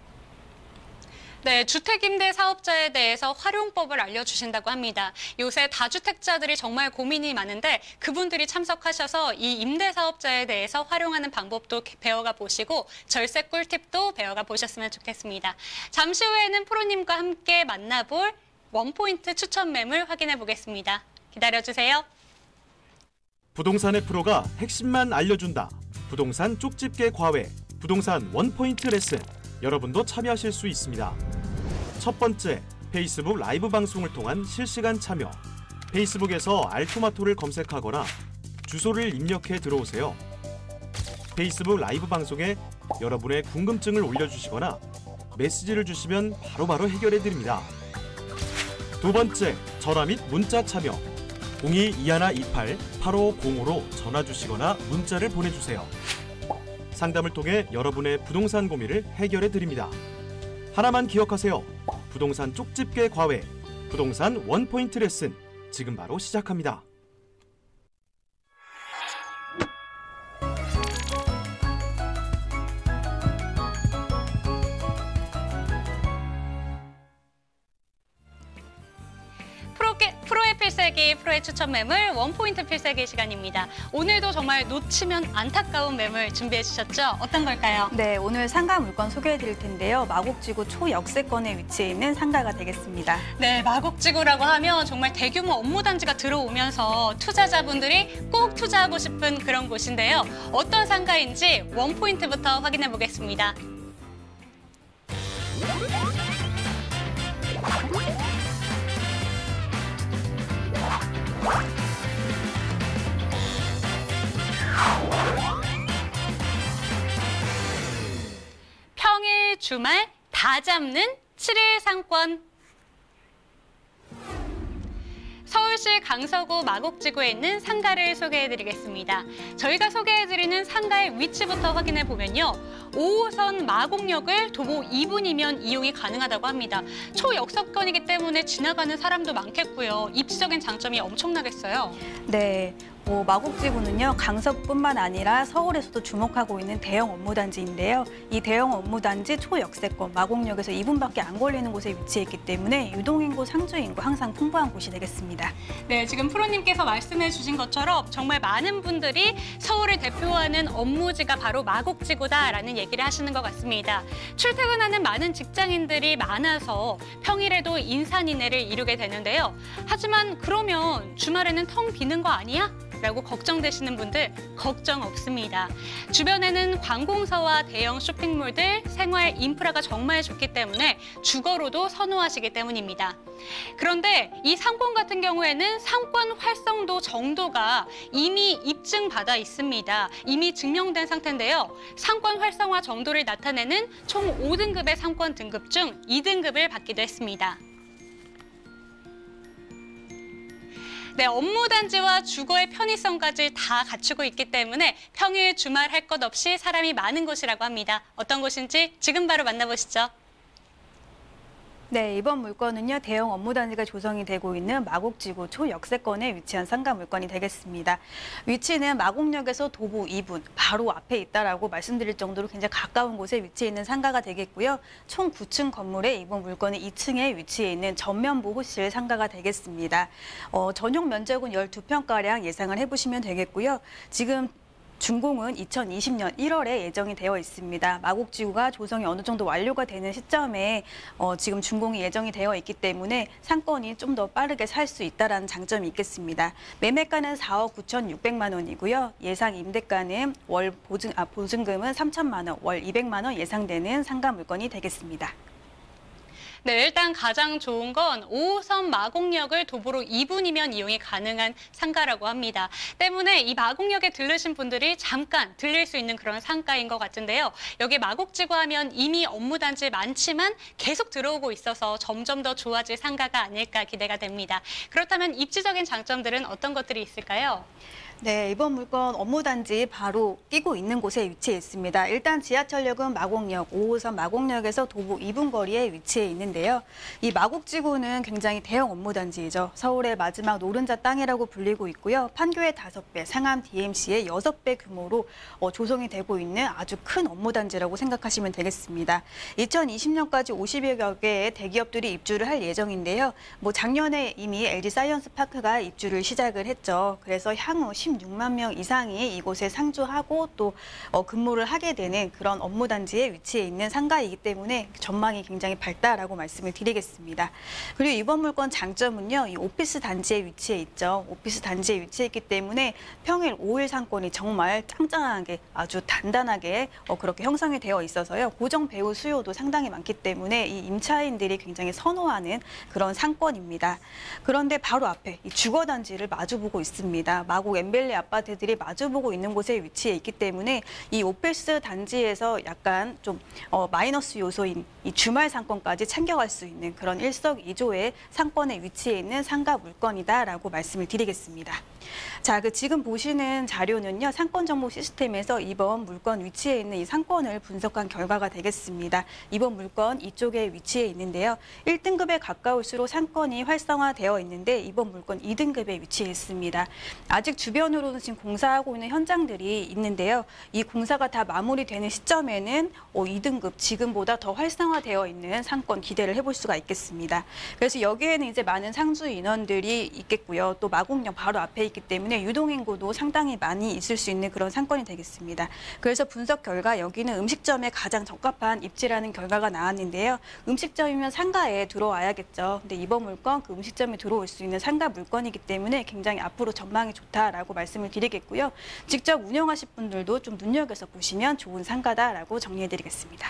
네, 주택임대 사업자에 대해서 활용법을 알려주신다고 합니다. 요새 다주택자들이 정말 고민이 많은데 그분들이 참석하셔서 이 임대사업자에 대해서 활용하는 방법도 배워가 보시고 절세 꿀팁도 배워가 보셨으면 좋겠습니다. 잠시 후에는 프로님과 함께 만나볼 원포인트 추천 매물 확인해 보겠습니다. 기다려주세요. 부동산의 프로가 핵심만 알려준다. 부동산 쪽집게 과외, 부동산 원포인트 레슨. 여러분도 참여하실 수 있습니다. 첫 번째, 페이스북 라이브 방송을 통한 실시간 참여. 페이스북에서 알토마토를 검색하거나 주소를 입력해 들어오세요. 페이스북 라이브 방송에 여러분의 궁금증을 올려주시거나 메시지를 주시면 바로바로 해결해 드립니다. 두 번째, 전화 및 문자 참여. 02-2128-8505로 전화 주시거나 문자를 보내주세요. 상담을 통해 여러분의 부동산 고민을 해결해 드립니다. 하나만 기억하세요. 부동산 쪽집게 과외, 부동산 원포인트 레슨 지금 바로 시작합니다. 프로의 필살기, 프로의 추천 매물, 원포인트 필살기 시간입니다. 오늘도 정말 놓치면 안타까운 매물 준비해 주셨죠? 어떤 걸까요? 네, 오늘 상가 물건 소개해 드릴 텐데요. 마곡지구 초역세권에 위치해 있는 상가가 되겠습니다. 네, 마곡지구라고 하면 정말 대규모 업무 단지가 들어오면서 투자자분들이 꼭 투자하고 싶은 그런 곳인데요. 어떤 상가인지 원포인트부터 확인해 보겠습니다. 평일, 주말 다 잡는 7일 상권. 서울시 강서구 마곡지구에 있는 상가를 소개해드리겠습니다. 저희가 소개해드리는 상가의 위치부터 확인해보면요. 5호선 마곡역을 도보 2분이면 이용이 가능하다고 합니다. 초역세권이기 때문에 지나가는 사람도 많겠고요. 입지적인 장점이 엄청나겠어요. 네. 마곡지구는요, 강서뿐만 아니라 서울에서도 주목하고 있는 대형 업무단지인데요. 이 대형 업무단지 초역세권, 마곡역에서 2분밖에 안 걸리는 곳에 위치해 있기 때문에 유동인구, 상주인구 항상 풍부한 곳이 되겠습니다. 네, 지금 프로님께서 말씀해 주신 것처럼 정말 많은 분들이 서울을 대표하는 업무지가 바로 마곡지구다라는 얘기를 하시는 것 같습니다. 출퇴근하는 많은 직장인들이 많아서 평일에도 인산인해를 이루게 되는데요. 하지만 그러면 주말에는 텅 비는 거 아니야? 라고 걱정되시는 분들 걱정 없습니다. 주변에는 관공서와 대형 쇼핑몰들, 생활 인프라가 정말 좋기 때문에 주거로도 선호하시기 때문입니다. 그런데 이 상권 같은 경우에는 상권 활성도 정도가 이미 입증받아 있습니다. 이미 증명된 상태인데요. 상권 활성화 정도를 나타내는 총 5등급의 상권 등급 중 2등급을 받기도 했습니다. 네, 업무단지와 주거의 편의성까지 다 갖추고 있기 때문에 평일, 주말 할 것 없이 사람이 많은 곳이라고 합니다. 어떤 곳인지 지금 바로 만나보시죠. 네, 이번 물건은요, 대형 업무단지가 조성이 되고 있는 마곡지구 초역세권에 위치한 상가 물건이 되겠습니다. 위치는 마곡역에서 도보 2분 바로 앞에 있다라고 말씀드릴 정도로 굉장히 가까운 곳에 위치해 있는 상가가 되겠고요. 총 9층 건물에 이번 물건은 2층에 위치해 있는 전면 보호실 상가가 되겠습니다. 전용 면적은 12평가량 예상을 해보시면 되겠고요. 지금 준공은 2020년 1월에 예정이 되어 있습니다. 마곡지구가 조성이 어느 정도 완료가 되는 시점에 지금 준공이 예정이 되어 있기 때문에 상권이 좀 더 빠르게 살 수 있다는 장점이 있겠습니다. 매매가는 4억 9,600만 원이고요. 예상 임대가는 월 보증금은 3천만 원, 월 200만 원 예상되는 상가 물건이 되겠습니다. 네, 일단 가장 좋은 건 5호선 마곡역을 도보로 2분이면 이용이 가능한 상가라고 합니다. 때문에 이 마곡역에 들르신 분들이 잠깐 들릴 수 있는 그런 상가인 것 같은데요. 여기 마곡지구 하면 이미 업무단지 많지만 계속 들어오고 있어서 점점 더 좋아질 상가가 아닐까 기대가 됩니다. 그렇다면 입지적인 장점들은 어떤 것들이 있을까요? 네, 이번 물건 업무단지 바로 끼고 있는 곳에 위치해 있습니다. 일단 지하철역은 마곡역, 5호선 마곡역에서 도보 2분 거리에 위치해 있는데요. 이 마곡지구는 굉장히 대형 업무단지이죠. 서울의 마지막 노른자 땅이라고 불리고 있고요. 판교의 5배, 상암 DMC의 6배 규모로 조성이 되고 있는 아주 큰 업무단지라고 생각하시면 되겠습니다. 2020년까지 50여 개의 대기업들이 입주를 할 예정인데요. 작년에 이미 LG 사이언스 파크가 입주를 시작을 했죠. 그래서 향후 16만 명 이상이 이곳에 상주하고 또 근무를 하게 되는 그런 업무단지에 위치해 있는 상가이기 때문에 전망이 굉장히 밝다라고 말씀을 드리겠습니다. 그리고 이번 물건 장점은요, 이 오피스 단지에 위치해 있죠. 오피스 단지에 위치해 있기 때문에 평일 5일 상권이 정말 짱짱하게 아주 단단하게 그렇게 형성이 되어 있어서요. 고정 배우 수요도 상당히 많기 때문에 이 임차인들이 굉장히 선호하는 그런 상권입니다. 그런데 바로 앞에 이 주거단지를 마주보고 있습니다. 마곡 엠벨리 아파트들이 마주보고 있는 곳에 위치해 있기 때문에 이 오피스 단지에서 약간 좀 마이너스 요소인 이 주말 상권까지 챙겨갈 수 있는 그런 일석이조의 상권에 위치해 있는 상가 물건이다라고 말씀을 드리겠습니다. 자, 지금 보시는 자료는요, 상권 정보 시스템에서 이번 물건 위치해 있는 이 상권을 분석한 결과가 되겠습니다. 이번 물건 이쪽에 위치해 있는데요. 1등급에 가까울수록 상권이 활성화되어 있는데 이번 물건 2등급에 위치해 있습니다. 아직 주변으로는 지금 공사하고 있는 현장들이 있는데요. 이 공사가 다 마무리되는 시점에는 2등급, 지금보다 더 활성화되어 있는 상권 기대를 해볼 수가 있겠습니다. 그래서 여기에는 이제 많은 상주 인원들이 있겠고요. 또 마곡역 바로 앞에 있기 때문에 유동인구도 상당히 많이 있을 수 있는 그런 상권이 되겠습니다. 그래서 분석 결과 여기는 음식점에 가장 적합한 입지라는 결과가 나왔는데요. 음식점이면 상가에 들어와야겠죠. 근데 이번 물건 그 음식점에 들어올 수 있는 상가 물건이기 때문에 굉장히 앞으로 전망이 좋다라고 말씀을 드리겠고요. 직접 운영하실 분들도 좀 눈여겨서 보시면 좋은 상가다라고 정리해드리겠습니다.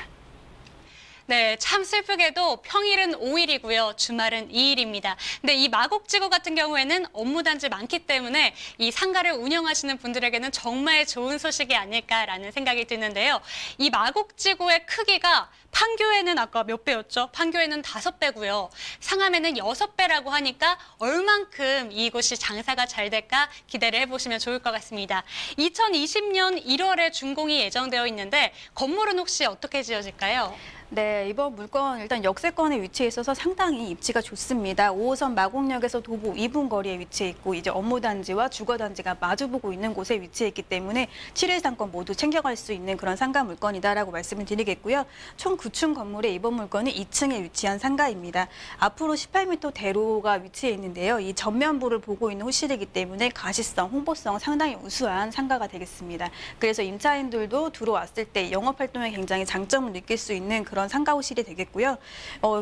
네, 참 슬프게도 평일은 5일이고요. 주말은 2일입니다. 근데 이 마곡지구 같은 경우에는 업무단지 많기 때문에 이 상가를 운영하시는 분들에게는 정말 좋은 소식이 아닐까라는 생각이 드는데요. 이 마곡지구의 크기가 판교에는 아까 몇 배였죠? 판교에는 5배고요. 상암에는 6배라고 하니까 얼만큼 이곳이 장사가 잘 될까 기대를 해보시면 좋을 것 같습니다. 2020년 1월에 준공이 예정되어 있는데 건물은 혹시 어떻게 지어질까요? 네, 이번 물건 일단 역세권에 위치해 있어서 상당히 입지가 좋습니다. 5호선 마곡역에서 도보 2분 거리에 위치해 있고 이제 업무단지와 주거단지가 마주보고 있는 곳에 위치해 있기 때문에 7일 상권 모두 챙겨갈 수 있는 그런 상가 물건이다라고 말씀을 드리겠고요. 총 9층 건물에 이번 물건은 2층에 위치한 상가입니다. 앞으로 18m 대로가 위치해 있는데요. 이 전면부를 보고 있는 호실이기 때문에 가시성, 홍보성 상당히 우수한 상가가 되겠습니다. 그래서 임차인들도 들어왔을 때 영업활동에 굉장히 장점을 느낄 수 있는 그런 상가 호실이 되겠고요.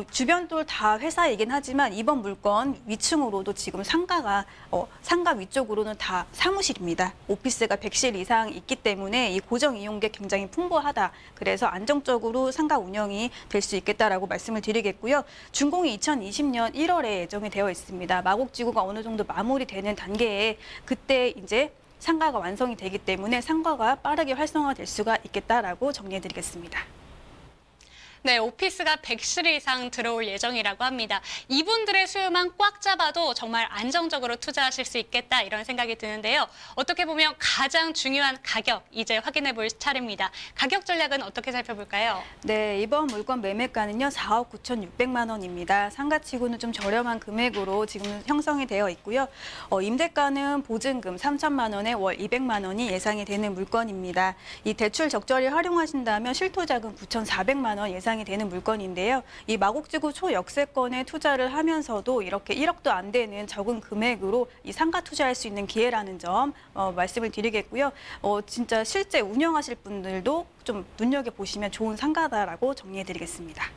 주변도 다 회사이긴 하지만 이번 물건 위층으로도 지금 상가 위쪽으로는 다 사무실입니다. 오피스가 100실 이상 있기 때문에 이 고정 이용객 굉장히 풍부하다. 그래서 안정적으로 상가 운영이 될 수 있겠다라고 말씀을 드리겠고요. 준공이 2020년 1월에 예정이 되어 있습니다. 마곡지구가 어느 정도 마무리되는 단계에 그때 이제 상가가 완성이 되기 때문에 상가가 빠르게 활성화될 수가 있겠다라고 정리해드리겠습니다. 네, 오피스가 100실 이상 들어올 예정이라고 합니다. 이분들의 수요만 꽉 잡아도 정말 안정적으로 투자하실 수 있겠다 이런 생각이 드는데요. 어떻게 보면 가장 중요한 가격 이제 확인해 볼 차례입니다. 가격 전략은 어떻게 살펴볼까요? 네, 이번 물건 매매가는요 4억 9,600만 원입니다. 상가치고는 좀 저렴한 금액으로 지금 형성이 되어 있고요. 임대가는 보증금 3천만 원에 월 200만 원이 예상이 되는 물건입니다. 이 대출 적절히 활용하신다면 실토자금 9,400만 원 예상이 되는 물건인데요. 이 마곡지구 초역세권에 투자를 하면서도 이렇게 1억도 안 되는 적은 금액으로 이 상가 투자할 수 있는 기회라는 점 말씀을 드리겠고요. 진짜 실제 운영하실 분들도 좀 눈여겨보시면 좋은 상가다라고 정리해드리겠습니다.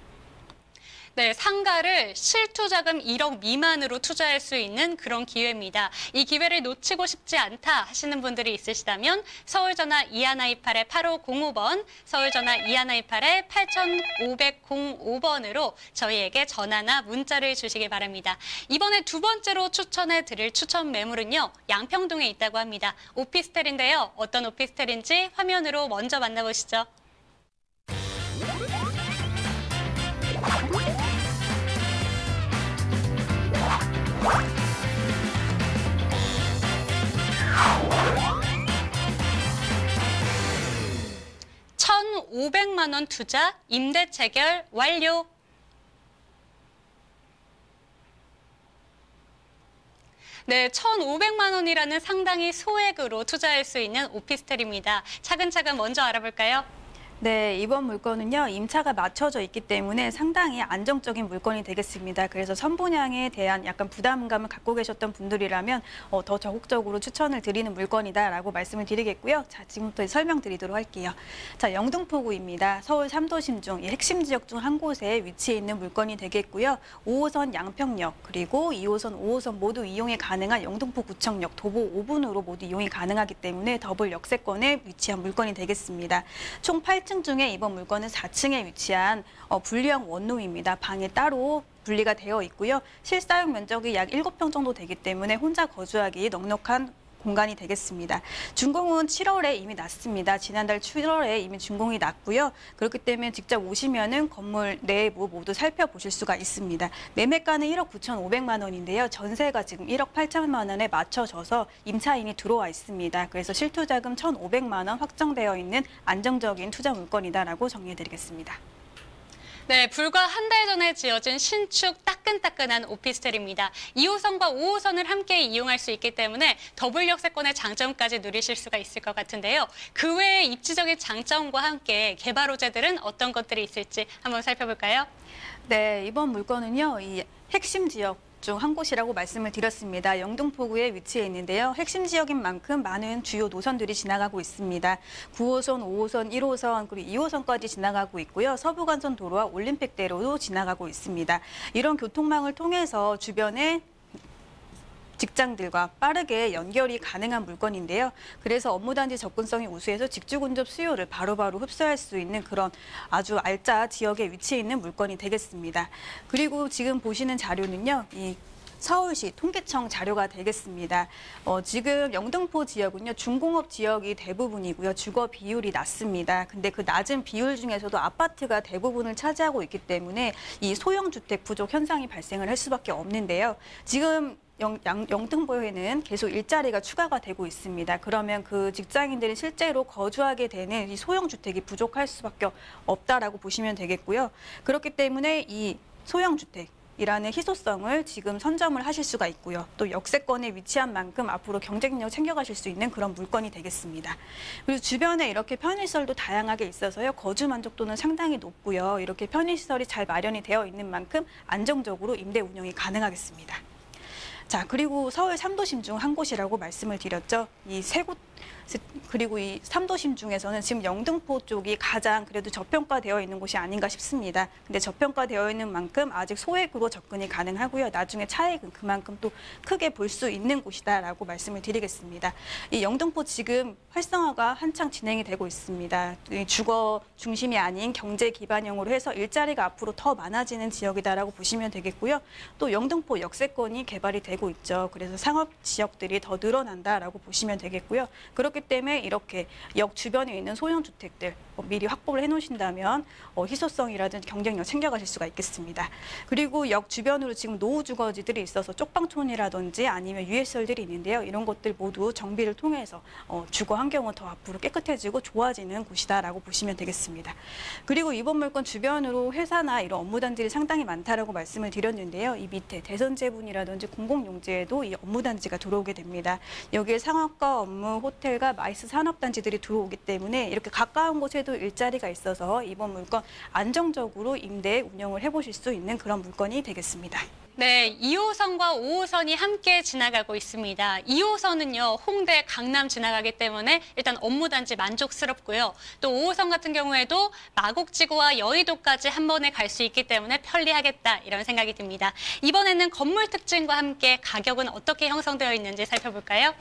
네, 상가를 실투자금 1억 미만으로 투자할 수 있는 그런 기회입니다. 이 기회를 놓치고 싶지 않다 하시는 분들이 있으시다면 서울전화 2128-8505번, 서울전화 2128-8505번으로 저희에게 전화나 문자를 주시기 바랍니다. 이번에 두 번째로 추천해 드릴 추천 매물은요, 양평동에 있다고 합니다. 오피스텔인데요. 어떤 오피스텔인지 화면으로 먼저 만나보시죠. $1,500만 원 투자, 임대 체결 완료. 네, 1,500만 원이라는 상당히 소액으로 투자할 수 있는 오피스텔입니다. 차근차근 먼저 알아볼까요? 네, 이번 물건은요, 임차가 맞춰져 있기 때문에 상당히 안정적인 물건이 되겠습니다. 그래서 선분양에 대한 약간 부담감을 갖고 계셨던 분들이라면 더 적극적으로 추천을 드리는 물건이다라고 말씀을 드리겠고요. 자, 지금부터 설명드리도록 할게요. 자, 영등포구입니다. 서울 3도심 중 핵심 지역 중 한 곳에 위치해 있는 물건이 되겠고요. 5호선 양평역 그리고 2호선, 5호선 모두 이용이 가능한 영등포구청역 도보 5분으로 모두 이용이 가능하기 때문에 더블 역세권에 위치한 물건이 되겠습니다. 총 8층 중에 이번 물건은 4층에 위치한 분리형 원룸입니다. 방이 따로 분리가 되어 있고요. 실사용 면적이 약 7평 정도 되기 때문에 혼자 거주하기 넉넉한 공간이 되겠습니다. 준공은 7월에 이미 났습니다. 지난달 7월에 이미 준공이 났고요. 그렇기 때문에 직접 오시면은 건물 내부 모두 살펴보실 수가 있습니다. 매매가는 1억 9,500만 원인데요. 전세가 지금 1억 8천만 원에 맞춰져서 임차인이 들어와 있습니다. 그래서 실투자금 1,500만 원 확정되어 있는 안정적인 투자 물건이다라고 정리해드리겠습니다. 네, 불과 한 달 전에 지어진 신축 따끈따끈한 오피스텔입니다. 2호선과 5호선을 함께 이용할 수 있기 때문에 더블 역세권의 장점까지 누리실 수가 있을 것 같은데요. 그 외에 입지적인 장점과 함께 개발 호재들은 어떤 것들이 있을지 한번 살펴볼까요? 네, 이번 물건은요, 이 핵심 지역 중 한 곳이라고 말씀을 드렸습니다. 영등포구에 위치해 있는데요. 핵심 지역인 만큼 많은 주요 노선들이 지나가고 있습니다. 9호선, 5호선, 1호선, 그리고 2호선까지 지나가고 있고요. 서부간선 도로와 올림픽대로도 지나가고 있습니다. 이런 교통망을 통해서 주변에 직장들과 빠르게 연결이 가능한 물건인데요. 그래서 업무단지 접근성이 우수해서 직주근접 수요를 바로바로 흡수할 수 있는 그런 아주 알짜 지역에 위치해 있는 물건이 되겠습니다. 그리고 지금 보시는 자료는요. 이 서울시 통계청 자료가 되겠습니다. 지금 영등포 지역은요, 중공업 지역이 대부분이고요, 주거 비율이 낮습니다. 근데 그 낮은 비율 중에서도 아파트가 대부분을 차지하고 있기 때문에 이 소형주택 부족 현상이 발생을 할 수밖에 없는데요. 지금 영등포에는 계속 일자리가 추가가 되고 있습니다. 그러면 그 직장인들이 실제로 거주하게 되는 이 소형주택이 부족할 수밖에 없다라고 보시면 되겠고요. 그렇기 때문에 이 소형주택 이라는 희소성을 지금 선점을 하실 수가 있고요. 또 역세권에 위치한 만큼 앞으로 경쟁력을 챙겨가실 수 있는 그런 물건이 되겠습니다. 그리고 주변에 이렇게 편의시설도 다양하게 있어서요. 거주 만족도는 상당히 높고요. 이렇게 편의시설이 잘 마련이 되어 있는 만큼 안정적으로 임대 운영이 가능하겠습니다. 자, 그리고 서울 3도심 중 한 곳이라고 말씀을 드렸죠. 이 세 곳, 그리고 이 3도심 중에서는 지금 영등포 쪽이 가장 그래도 저평가되어 있는 곳이 아닌가 싶습니다. 근데 저평가되어 있는 만큼 아직 소액으로 접근이 가능하고요. 나중에 차익은 그만큼 또 크게 볼 수 있는 곳이다라고 말씀을 드리겠습니다. 이 영등포 지금 활성화가 한창 진행이 되고 있습니다. 주거 중심이 아닌 경제 기반형으로 해서 일자리가 앞으로 더 많아지는 지역이다라고 보시면 되겠고요. 또 영등포 역세권이 개발이 되고 있죠. 그래서 상업 지역들이 더 늘어난다라고 보시면 되겠고요. 그렇기 때문에 이렇게 역 주변에 있는 소형 주택들 미리 확보를 해놓으신다면 희소성이라든지 경쟁력 챙겨가실 수가 있겠습니다. 그리고 역 주변으로 지금 노후 주거지들이 있어서 쪽방촌이라든지 아니면 유해시설들이 있는데요. 이런 것들 모두 정비를 통해서 주거 환경은 더 앞으로 깨끗해지고 좋아지는 곳이다라고 보시면 되겠습니다. 그리고 이번 물건 주변으로 회사나 이런 업무단지들이 상당히 많다라고 말씀을 드렸는데요. 이 밑에 대선제분이라든지 공공용지에도 이 업무단지가 들어오게 됩니다. 여기에 상업과 업무, 호텔과 마이스 산업단지들이 들어오기 때문에 이렇게 가까운 곳에도 일자리가 있어서 이번 물건 안정적으로 임대 운영을 해보실 수 있는 그런 물건이 되겠습니다. 네, 2호선과 5호선이 함께 지나가고 있습니다. 2호선은요, 홍대, 강남 지나가기 때문에 일단 업무단지 만족스럽고요. 또 5호선 같은 경우에도 마곡지구와 여의도까지 한 번에 갈 수 있기 때문에 편리하겠다 이런 생각이 듭니다. 이번에는 건물 특징과 함께 가격은 어떻게 형성되어 있는지 살펴볼까요?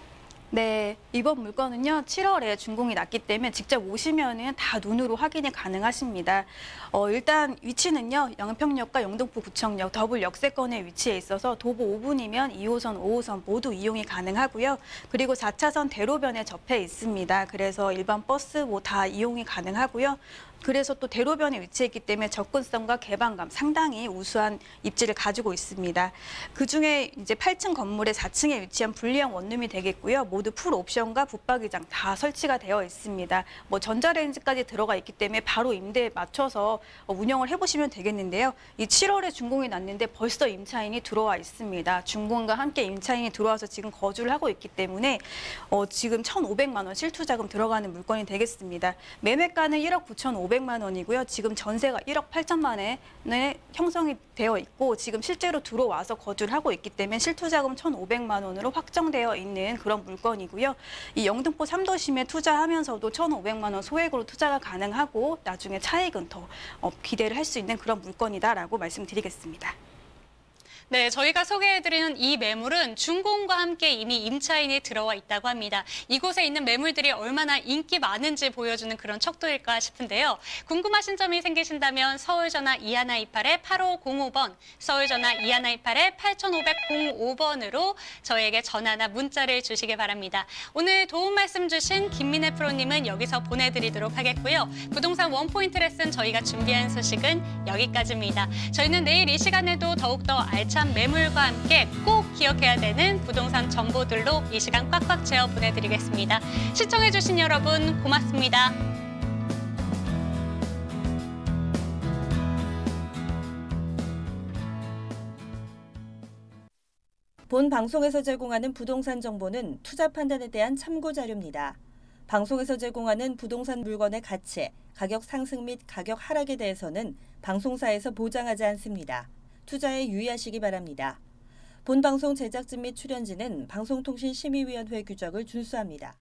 네, 이번 물건은요, 7월에 준공이 났기 때문에 직접 오시면은 다 눈으로 확인이 가능하십니다. 일단 위치는요, 양평역과 영등포구청역 더블 역세권에 위치해 있어서 도보 5분이면 2호선, 5호선 모두 이용이 가능하고요. 그리고 4차선 대로변에 접해 있습니다. 그래서 일반 버스 뭐 다 이용이 가능하고요. 그래서 또 대로변에 위치해 있기 때문에 접근성과 개방감 상당히 우수한 입지를 가지고 있습니다. 그중에 이제 8층 건물의 4층에 위치한 분리형 원룸이 되겠고요. 모두 풀 옵션과 붙박이장 다 설치가 되어 있습니다. 뭐 전자레인지까지 들어가 있기 때문에 바로 임대에 맞춰서 운영을 해보시면 되겠는데요. 이 7월에 준공이 났는데 벌써 임차인이 들어와 있습니다. 준공과 함께 임차인이 들어와서 지금 거주를 하고 있기 때문에 지금 1,500만 원 실투자금 들어가는 물건이 되겠습니다. 매매가는 1억 9,500만 원이고요. 지금 전세가 1억 8천만 원에 형성이 되어 있고 지금 실제로 들어와서 거주를 하고 있기 때문에 실투자금 1,500만 원으로 확정되어 있는 그런 물건이고요. 이 영등포 3도심에 투자하면서도 1,500만 원 소액으로 투자가 가능하고 나중에 차익은 더 기대를 할 수 있는 그런 물건이다라고 말씀드리겠습니다. 네, 저희가 소개해드리는 이 매물은 준공과 함께 이미 임차인이 들어와 있다고 합니다. 이곳에 있는 매물들이 얼마나 인기 많은지 보여주는 그런 척도일까 싶은데요. 궁금하신 점이 생기신다면 서울전화 2128-8505번, 서울전화 2128-8505번으로 저에게 전화나 문자를 주시기 바랍니다. 오늘 도움 말씀 주신 김민혜 프로님은 여기서 보내드리도록 하겠고요. 부동산 원포인트 레슨 저희가 준비한 소식은 여기까지입니다. 저희는 내일 이 시간에도 더욱더 알찬 매물과 함께 꼭 기억해야 되는 부동산 정보들로 이 시간 꽉꽉 채워 보내드리겠습니다. 시청해주신 여러분 고맙습니다. 본 방송에서 제공하는 부동산 정보는 투자 판단에 대한 참고 자료입니다. 방송에서 제공하는 부동산 물건의 가치, 가격 상승 및 가격 하락에 대해서는 방송사에서 보장하지 않습니다. 투자에 유의하시기 바랍니다. 본 방송 제작진 및 출연진은 방송통신심의위원회 규정을 준수합니다.